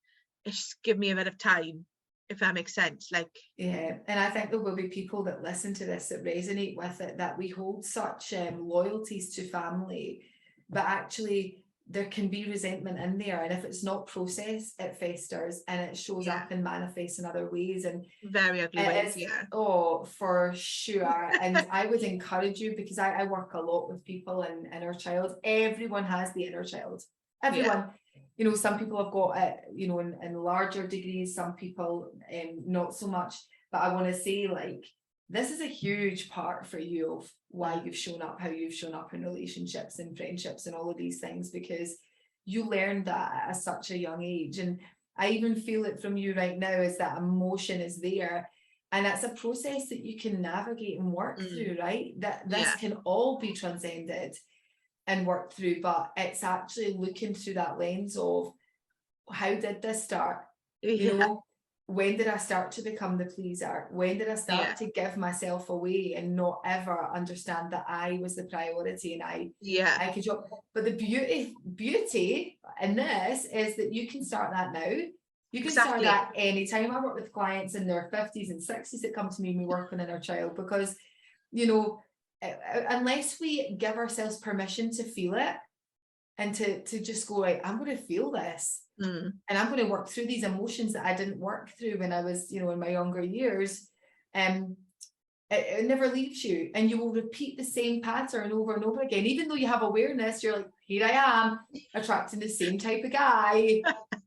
It's just give me a bit of time, if that makes sense. Like, yeah, and I think there will be people that listen to this that resonate with it, that we hold such loyalties to family, but actually there can be resentment in there, and if it's not processed, it festers and it shows up and manifests in other ways, and very ugly ways. Oh, for sure. And I would encourage you, because I work a lot with people and inner child. Everyone has the inner child. Everyone. You know, some people have got it, you know, in larger degrees, some people not so much. But I want to say, like, this is a huge part for you of why you've shown up, how you've shown up in relationships and friendships and all of these things, because you learned that at such a young age. And I even feel it from you right now, is that emotion is there. And that's a process that you can navigate and work through, right? That this can all be transcended and worked through, but it's actually looking through that lens of, how did this start? You know, when did I start to become the pleaser? When did I start to give myself away and not ever understand that I was the priority and I could job? But the beauty in this is that you can start that now. You can start that anytime. I work with clients in their 50s and 60s that come to me and we work on inner child, because, you know, unless we give ourselves permission to feel it and to just go, right, I'm going to feel this and I'm going to work through these emotions that I didn't work through when I was, you know, in my younger years, it never leaves you, and you will repeat the same pattern over and over again. Even though you have awareness, you're like, here I am attracting the same type of guy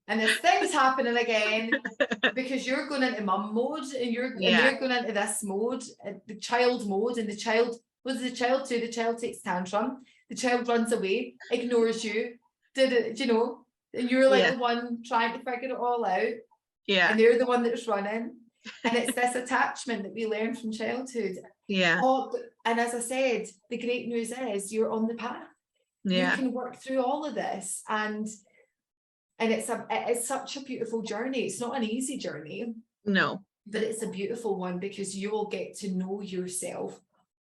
and this thing's happening again, because you're going into mum mode and you're going into this mode, the child mode. And the child, what does the child do? The child takes tantrum, the child runs away, ignores you, you know, and you're like the one trying to figure it all out, and they're the one that's running. And it's this attachment that we learn from childhood. And as I said, the great news is you're on the path. You can work through all of this, and it's such a beautiful journey. It's not an easy journey, no, but it's a beautiful one, because you will get to know yourself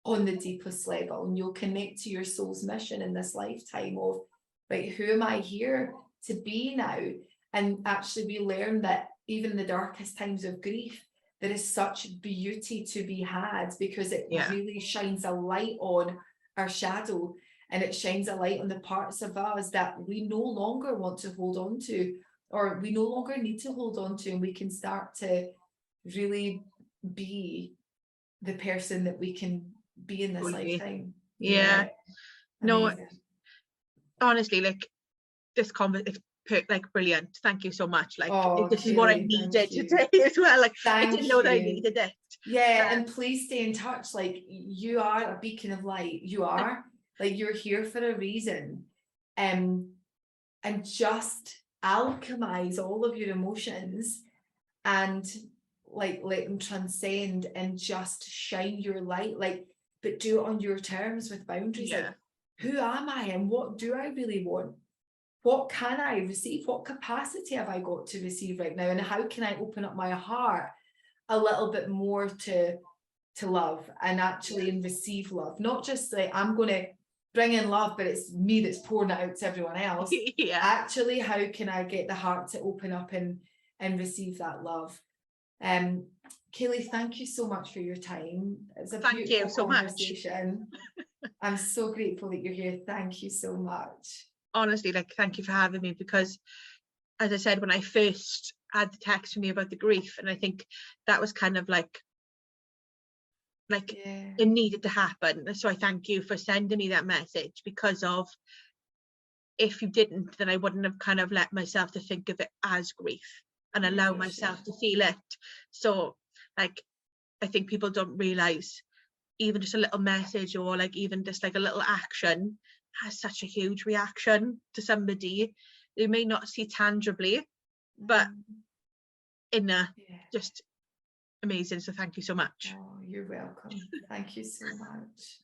on the deepest level, and you'll connect to your soul's mission in this lifetime of, right, who am I here to be now? And actually we learn that even in the darkest times of grief, there is such beauty to be had, because it really shines a light on our shadow, and it shines a light on the parts of us that we no longer want to hold on to, or we no longer need to hold on to, and we can start to really be the person that we can be in this lifetime. No, honestly, like, this conversation, like, brilliant. Thank you so much. Like, this is what I needed today as well. Like, I didn't know that I needed it. And please stay in touch. Like, you are a beacon of light. You are like, you're here for a reason, and just alchemize all of your emotions and like let them transcend and just shine your light, like, but do it on your terms with boundaries. Like, who am I and what do I really want? What can I receive? What capacity have I got to receive right now? And how can I open up my heart a little bit more to love and actually and receive love? Not just like, I'm going to bring in love, but it's me that's pouring it out to everyone else. Actually, how can I get the heart to open up and receive that love? Kayleigh, thank you so much for your time. It's a beautiful conversation. I'm so grateful that you're here. Thank you so much. Honestly, like, thank you for having me, because as I said, when I first had the text from you about the grief, and I think that was kind of like it needed to happen. So I thank you for sending me that message, because of, if you didn't, then I wouldn't have kind of let myself to think of it as grief and allow myself to feel it. So, like, I think people don't realize even just a little message, or like even just like a little action, has such a huge reaction to somebody. They may not see tangibly, but in a just amazing. So thank you so much. Oh, you're welcome. Thank you so much.